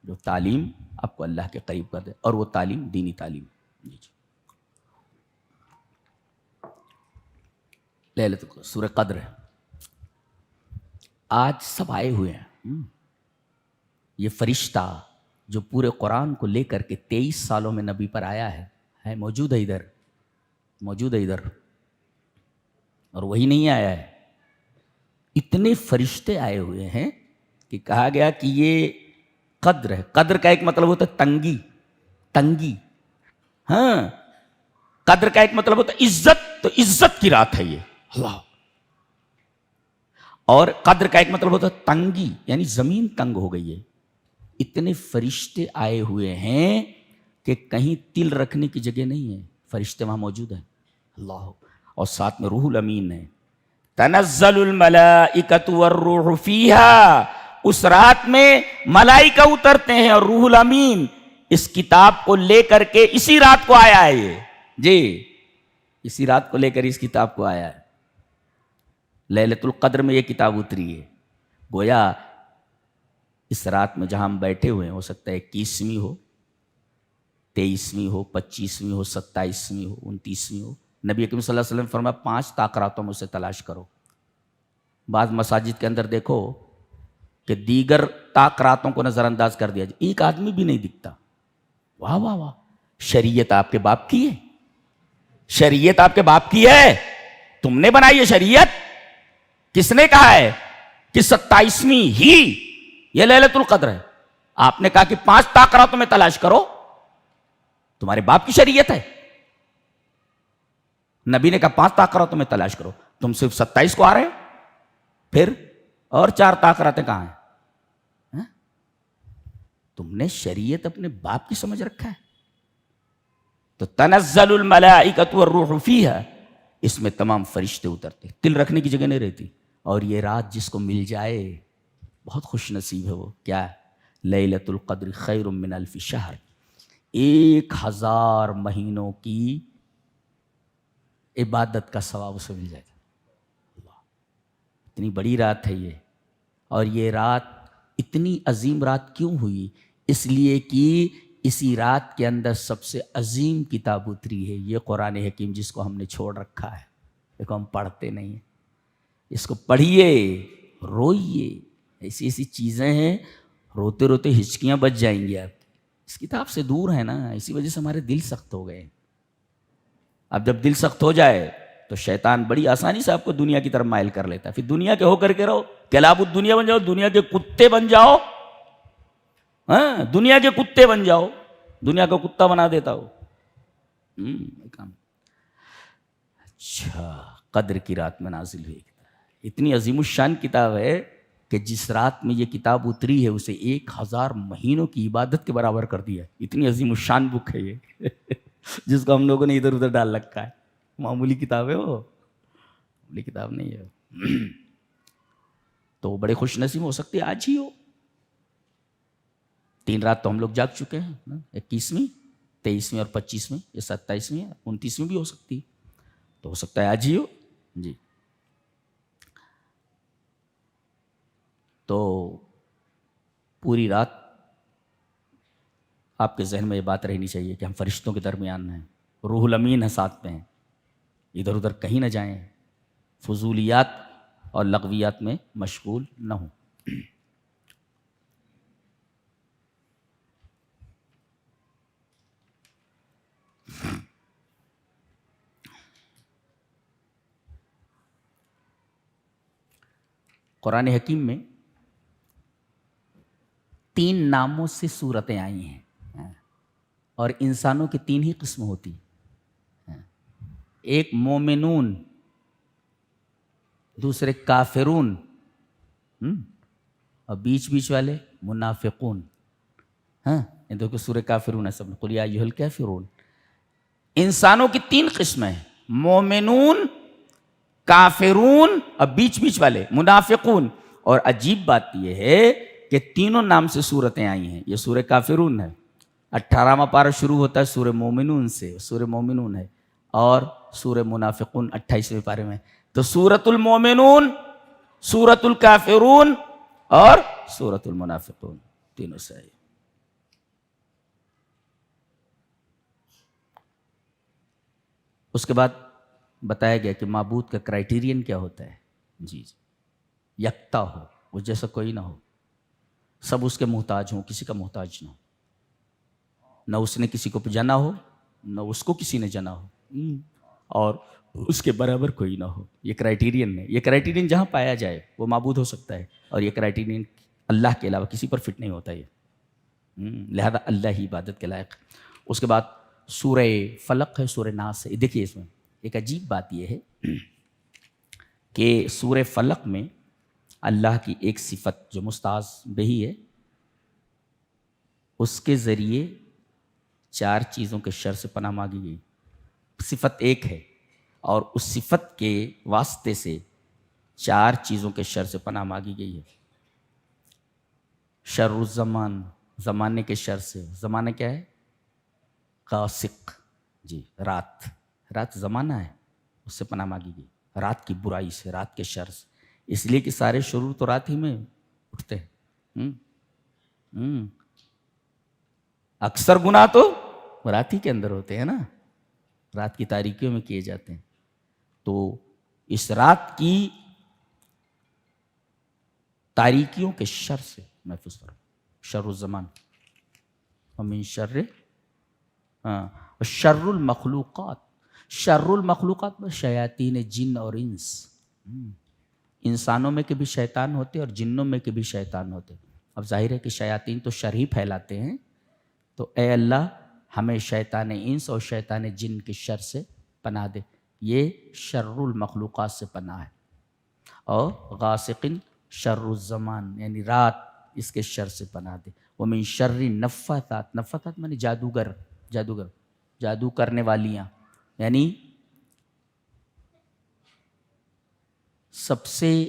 جو تعلیم آپ کو اللہ کے قریب کر دے، اور وہ تعلیم دینی تعلیم. لیلۃ القدر، سورہ قدر ہے. آج سب آئے ہوئے ہیں. یہ فرشتہ جو پورے قرآن کو لے کر کے 23 سالوں میں نبی پر آیا ہے موجود ہے ادھر، موجود ہے ادھر، اور وہی نہیں آیا ہے. اتنے فرشتے آئے ہوئے ہیں کہ کہا گیا کہ یہ قدر ہے. قدر کا ایک مطلب ہوتا ہے تنگی، تنگی. ہاں، قدر کا ایک مطلب ہوتا ہے عزت، تو عزت کی رات ہے یہ اللہ. اور قدر کا ایک مطلب ہوتا ہے تنگی، یعنی زمین تنگ ہو گئی ہے. اتنے فرشتے آئے ہوئے ہیں کہ کہیں تل رکھنے کی جگہ نہیں ہے، فرشتے وہاں موجود ہیں اللہ. اور ساتھ میں روح الامین ہے. تنزل الملائکۃ والروح فیہا، اس رات میں ملائکہ اترتے ہیں اور روح الامین اس کتاب کو لے کر کے اسی رات کو آیا ہے. یہ جی اسی رات کو لے کر اس کتاب کو آیا ہے. لیلۃ القدر میں یہ کتاب اتری ہے. گویا اس رات میں جہاں ہم بیٹھے ہوئے ہیں، ہو سکتا ہے 21ویں ہو، 23ویں ہو، 25ویں ہو، 27ویں ہو، 29ویں ہو. نبی اکرم صلی اللہ علیہ وسلم فرمایا 5 تاکراتوں میں اسے تلاش کرو. بعض مساجد کے اندر دیکھو کہ دیگر تاکراتوں کو نظر انداز کر دیا جائے، ایک آدمی بھی نہیں دکھتا. واہ واہ واہ، شریعت آپ کے باپ کی ہے، شریعت آپ کے باپ کی ہے، تم نے بنائی ہے شریعت؟ کس نے کہا ہے کہ 27ویں ہی یہ لیلۃ القدر ہے؟ آپ نے کہا کہ 5 طاقراتوں میں تلاش کرو، تمہارے باپ کی شریعت ہے۔ نبی نے کہا 5 طاقراتوں میں تلاش کرو، تم صرف 27 کو آ رہے ہو، پھر اور 4 طاقراتیں کہاں ہیں؟ تم نے شریعت اپنے باپ کی سمجھ رکھا ہے۔ تو تنزل الملائکۃ والروح فیہا، اس میں تمام فرشتے اترتے، تل رکھنے کی جگہ نہیں رہتی۔ اور یہ رات جس کو مل جائے بہت خوش نصیب ہے، وہ کیا ہے؟ لیلۃ القدر خیر من الف شہر، 1000 مہینوں کی عبادت کا ثواب اسے مل جائے گا۔ اللہ، اتنی بڑی رات ہے یہ۔ اور یہ رات اتنی عظیم رات کیوں ہوئی؟ اس لیے کہ اسی رات کے اندر سب سے عظیم کتاب اتری ہے، یہ قرآن حکیم، جس کو ہم نے چھوڑ رکھا ہے، دیکھو ہم پڑھتے نہیں ہیں۔ اس کو پڑھیے، روئیے، ایسی ایسی چیزیں ہیں، روتے روتے ہچکیاں بچ جائیں گی آپ۔ اس کتاب سے دور ہے نا، اسی وجہ سے ہمارے دل سخت ہو گئے۔ اب جب دل سخت ہو جائے تو شیطان بڑی آسانی سے آپ کو دنیا کی طرف مائل کر لیتا ہے، پھر دنیا کے ہو کر کے رہو، کلاب الدنیا بن جاؤ، دنیا کے کتے بن جاؤ، ہاں دنیا کے کتے بن جاؤ، دنیا کا کتا بنا دیتا ہو۔ اچھا، قدر کی رات میں نازل ہوئی، اتنی عظیم الشان کتاب ہے کہ جس رات میں یہ کتاب اتری ہے اسے 1000 مہینوں کی عبادت کے برابر کر دیا ہے۔ اتنی عظیم الشان بک ہے یہ جس کو ہم لوگوں نے ادھر ادھر ڈال رکھا ہے۔ معمولی کتاب ہے، وہ معمولی کتاب نہیں ہے۔ تو بڑے خوش نصیب ہو سکتے آج ہی ہو۔ 3 رات تو ہم لوگ جاگ چکے ہیں، 21ویں، 23ویں اور 25ویں، یہ 27ویں ہے، 29ویں بھی ہو سکتی، تو ہو سکتا ہے آج ہی ہو جی۔ تو پوری رات آپ کے ذہن میں یہ بات رہنی چاہیے کہ ہم فرشتوں کے درمیان ہیں، روح الامین ہے ساتھ میں ہیں، ادھر ادھر کہیں نہ جائیں، فضولیات اور لغویات میں مشغول نہ ہوں۔ قرآن حکیم میں 3 ناموں سے صورتیں آئی ہیں، اور انسانوں کی 3 ہی قسم ہوتی، ایک مومنون، دوسرے کافرون، اور بیچ بیچ والے منافقون۔ ہاں یہ دیکھو سورہ کافرون ہے سب میں، قل یا ایھا الکافرون۔ انسانوں کی 3 قسمیں ہیں، مومنون، کافرون اور بیچ بیچ والے منافقون۔ اور عجیب بات یہ ہے کہ تینوں نام سے صورتیں آئی ہیں۔ یہ سورہ کافرون ہے، 18واں پارہ شروع ہوتا ہے سورہ مومنون سے، سورہ مومنون ہے، اور سورہ منافقون 28ویں پارے میں۔ تو سورۃ المومنون، سورۃ الکافرون اور سورۃ المنافقون، تینوں سے آئی۔ اس کے بعد بتایا گیا کہ معبود کا کرائیٹیرین کیا ہوتا ہے، جی یکتا ہو، وہ جیسا کوئی نہ ہو، سب اس کے محتاج ہوں، کسی کا محتاج نہ ہو، نہ اس نے کسی کو جنا ہو، نہ اس کو کسی نے جنا ہو، اور اس کے برابر کوئی نہ ہو۔ یہ کرائیٹیرین ہے، یہ کرائیٹیرین جہاں پایا جائے وہ معبود ہو سکتا ہے، اور یہ کرائیٹیرین اللہ کے علاوہ کسی پر فٹ نہیں ہوتا، یہ لہذا اللہ ہی عبادت کے لائق۔ اس کے بعد سورہ فلق ہے، سورہ ناس ہے۔ دیکھیے اس میں ایک عجیب بات یہ ہے کہ سورہ فلق میں اللہ کی ایک صفت جو مستعاذ بہی ہے، اس کے ذریعے 4 چیزوں کے شر سے پناہ مانگی گئی۔ صفت ایک ہے، اور اس صفت کے واسطے سے 4 چیزوں کے شر سے پناہ مانگی گئی ہے۔ شر الزمان، زمانے کے شر سے۔ زمانہ کیا ہے؟ غاسق، جی رات، رات زمانہ ہے، اس سے پناہ مانگی گئی، رات کی برائی سے، رات کے شر سے، اس لیے کہ سارے شرور تو رات ہی میں اٹھتے ہیں۔ اکثر گناہ تو رات ہی کے اندر ہوتے ہیں نا، رات کی تاریکیوں میں کیے جاتے ہیں۔ تو اس رات کی تاریکیوں کے شر سے محفوظ کرو، شر الزمان، ومن شر ہاں، شر المخلوقات، شر المخلوقات میں شیاطین جن اور انس، انسانوں میں کے بھی شیطان ہوتے اور جنوں میں کے بھی شیطان ہوتے. اب ظاہر ہے کہ شیاطین تو شر ہی پھیلاتے ہیں، تو اے اللہ ہمیں شیطان انس اور شیطان جن کے شر سے پناہ دے. یہ شر المخلوقات سے پناہ ہے. اور غاسقن شر الزمان یعنی رات، اس کے شر سے پناہ دے. ومن شر النفاثات، نفاثات معنی جادوگر، جادوگر، جادو کرنے والیاں، یعنی سب سے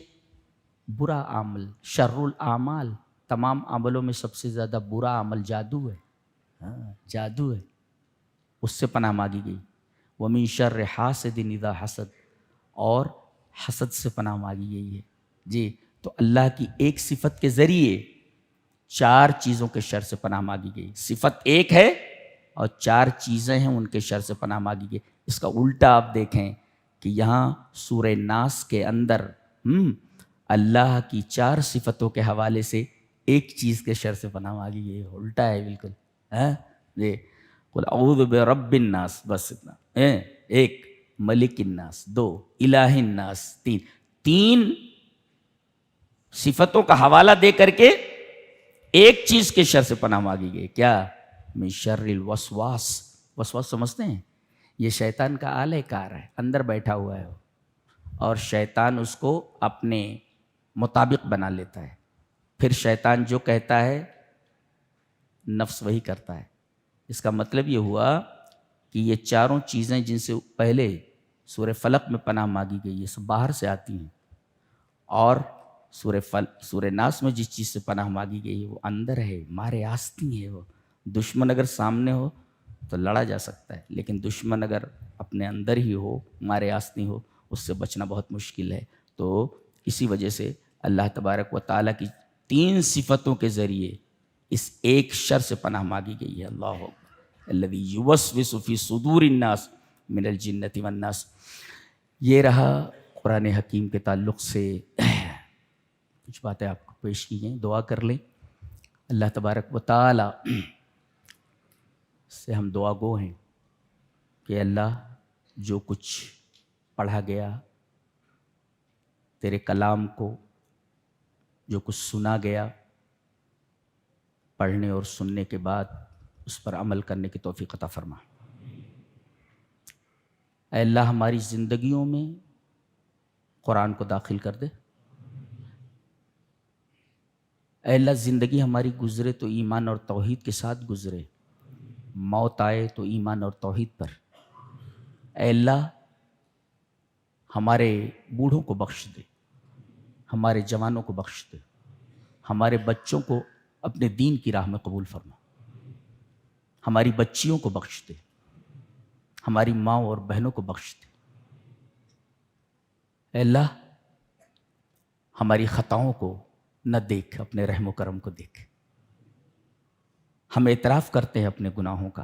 برا عمل، شر الاعمال، تمام عملوں میں سب سے زیادہ برا عمل جادو ہے. ہاں جادو ہے، اس سے پناہ مانگی گئی. ومن شر حاسد اذا حسد، اور حسد سے پناہ مانگی گئی ہے. جی تو اللہ کی ایک صفت کے ذریعے 4 چیزوں کے شر سے پناہ مانگی گئی. صفت ایک ہے اور 4 چیزیں ہیں، ان کے شر سے پناہ مانگی گئی. اس کا الٹا آپ دیکھیں کہ یہاں سورہ ناس کے اندر اللہ کی 4 صفتوں کے حوالے سے ایک چیز کے شر سے پناہ مانگی گئی. الٹا ہے بالکل. جی قل اعوذ برب الناس، بس اتنا. 1 ملک الناس، 2 الہ الناس، 3 صفتوں کا حوالہ دے کر کے ایک چیز کے شر سے پناہ مانگی گئی. کیا؟ من شر الوسواس. وسواس سمجھتے ہیں؟ یہ شیطان کا آلہ کار ہے، اندر بیٹھا ہوا ہے اور شیطان اس کو اپنے مطابق بنا لیتا ہے. پھر شیطان جو کہتا ہے نفس وہی کرتا ہے. اس کا مطلب یہ ہوا کہ یہ 4 چیزیں جن سے پہلے سورہ فلق میں پناہ مانگی گئی، یہ سب باہر سے آتی ہیں. اور سورہ ناس میں جس چیز سے پناہ مانگی گئی ہے وہ اندر ہے، مارے آستی ہے. وہ دشمن اگر سامنے ہو تو لڑا جا سکتا ہے، لیکن دشمن اگر اپنے اندر ہی ہو، مارے آستی ہو، اس سے بچنا بہت مشکل ہے. تو اسی وجہ سے اللہ تبارک و تعالیٰ کی 3 صفتوں کے ذریعے اس ایک شر سے پناہ مانگی گئی ہے. اللہ الذی یوسوس فی صدور الناس من الجنۃ والناس. یہ رہا قرآن حکیم کے تعلق سے کچھ باتیں آپ کو پیش کی گئیں. دعا کر لیں. اللہ تبارک و تعالیٰ سے ہم دعا گو ہیں کہ اللہ جو کچھ پڑھا گیا، تیرے کلام کو جو کچھ سنا گیا، پڑھنے اور سننے کے بعد اس پر عمل کرنے کی توفیق عطا فرما. اے اللہ ہماری زندگیوں میں قرآن کو داخل کر دے. اے اللہ زندگی ہماری گزرے تو ایمان اور توحید کے ساتھ گزرے، موت آئے تو ایمان اور توحید پر. اے اللہ ہمارے بوڑھوں کو بخش دے، ہمارے جوانوں کو بخش دے، ہمارے بچوں کو اپنے دین کی راہ میں قبول فرما، ہماری بچیوں کو بخش دے، ہماری ماں اور بہنوں کو بخش دے. اے اللہ ہماری خطاؤں کو نہ دیکھ، اپنے رحم و کرم کو دیکھ. ہم اعتراف کرتے ہیں اپنے گناہوں کا،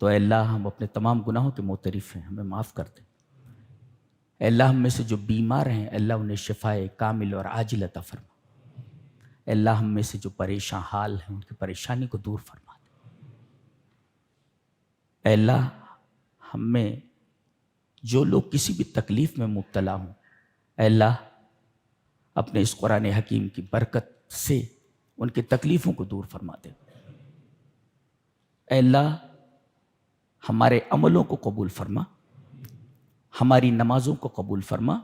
تو اے اللہ ہم اپنے تمام گناہوں کے معترف ہیں، ہمیں معاف کر دے. اے اللہ ہم میں سے جو بیمار ہیں اے اللہ انہیں شفائے کامل اور عاجل عطا فرما. اے اللہ ہم میں سے جو پریشان حال ہیں ان کی پریشانی کو دور فرما دے. اے اللہ ہم میں جو لوگ کسی بھی تکلیف میں مبتلا ہوں، اے اللہ اپنے اس قرآن حکیم کی برکت سے ان کی تکلیفوں کو دور فرما دے. اے اللہ ہمارے عملوں کو قبول فرما، ہماری نمازوں کو قبول فرما،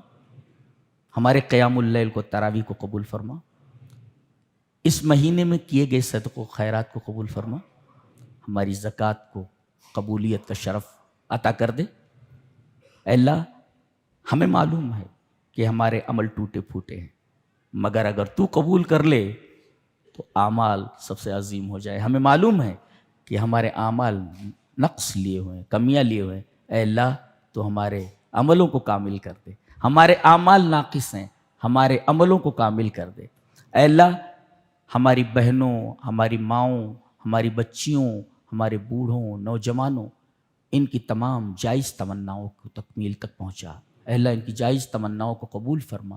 ہمارے قیام اللیل کو، تراویح کو قبول فرما، اس مہینے میں کیے گئے صدقوں خیرات کو قبول فرما، ہماری زکوٰۃ کو قبولیت کا شرف عطا کر دے. اے اللہ ہمیں معلوم ہے کہ ہمارے عمل ٹوٹے پھوٹے ہیں، مگر اگر تو قبول کر لے تو اعمال سب سے عظیم ہو جائے. ہمیں معلوم ہے کہ ہمارے اعمال نقص لیے ہوئے ہیں، کمیاں لیے ہوئے ہیں. اے اللہ تو ہمارے عملوں کو کامل کر دے. ہمارے اعمال ناقص ہیں، ہمارے عملوں کو کامل کر دے. اے اللہ ہماری بہنوں، ہماری ماؤں، ہماری بچیوں، ہمارے بوڑھوں، نوجوانوں، ان کی تمام جائز تمناؤں کو تکمیل تک پہنچا. اے اللہ ان کی جائز تمناؤں کو قبول فرما،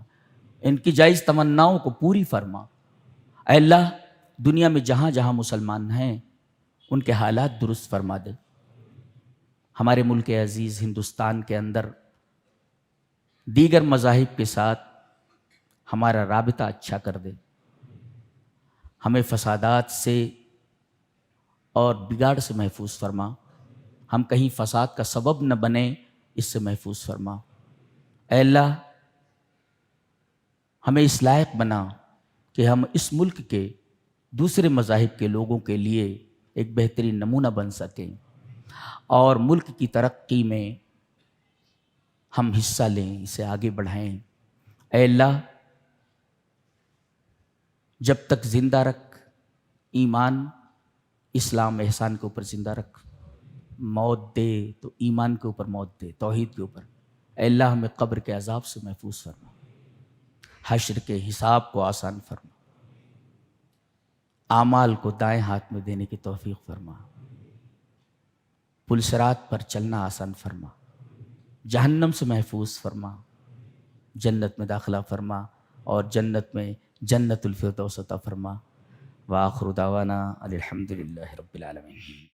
ان کی جائز تمناؤں کو پوری فرما. اے اللہ دنیا میں جہاں جہاں مسلمان ہیں ان کے حالات درست فرما دے. ہمارے ملک عزیز ہندوستان کے اندر دیگر مذاہب کے ساتھ ہمارا رابطہ اچھا کر دے. ہمیں فسادات سے اور بگاڑ سے محفوظ فرما. ہم کہیں فساد کا سبب نہ بنیں، اس سے محفوظ فرما. اے اللہ ہمیں اس لائق بنا کہ ہم اس ملک کے دوسرے مذاہب کے لوگوں کے لیے ایک بہترین نمونہ بن سکیں اور ملک کی ترقی میں ہم حصہ لیں، اسے آگے بڑھائیں. اے اللہ جب تک زندہ رکھ، ایمان اسلام احسان کے اوپر زندہ رکھ. موت دے تو ایمان کے اوپر موت دے، توحید کے اوپر. اے اللہ ہمیں قبر کے عذاب سے محفوظ فرما، حشر کے حساب کو آسان فرما، اعمال کو دائیں ہاتھ میں دینے کی توفیق فرما، پل صراط پر چلنا آسان فرما، جہنم سے محفوظ فرما، جنت میں داخلہ فرما اور جنت میں جنت الفردوس عطا فرما. وآخر دعوانا الحمدللہ رب العالمین.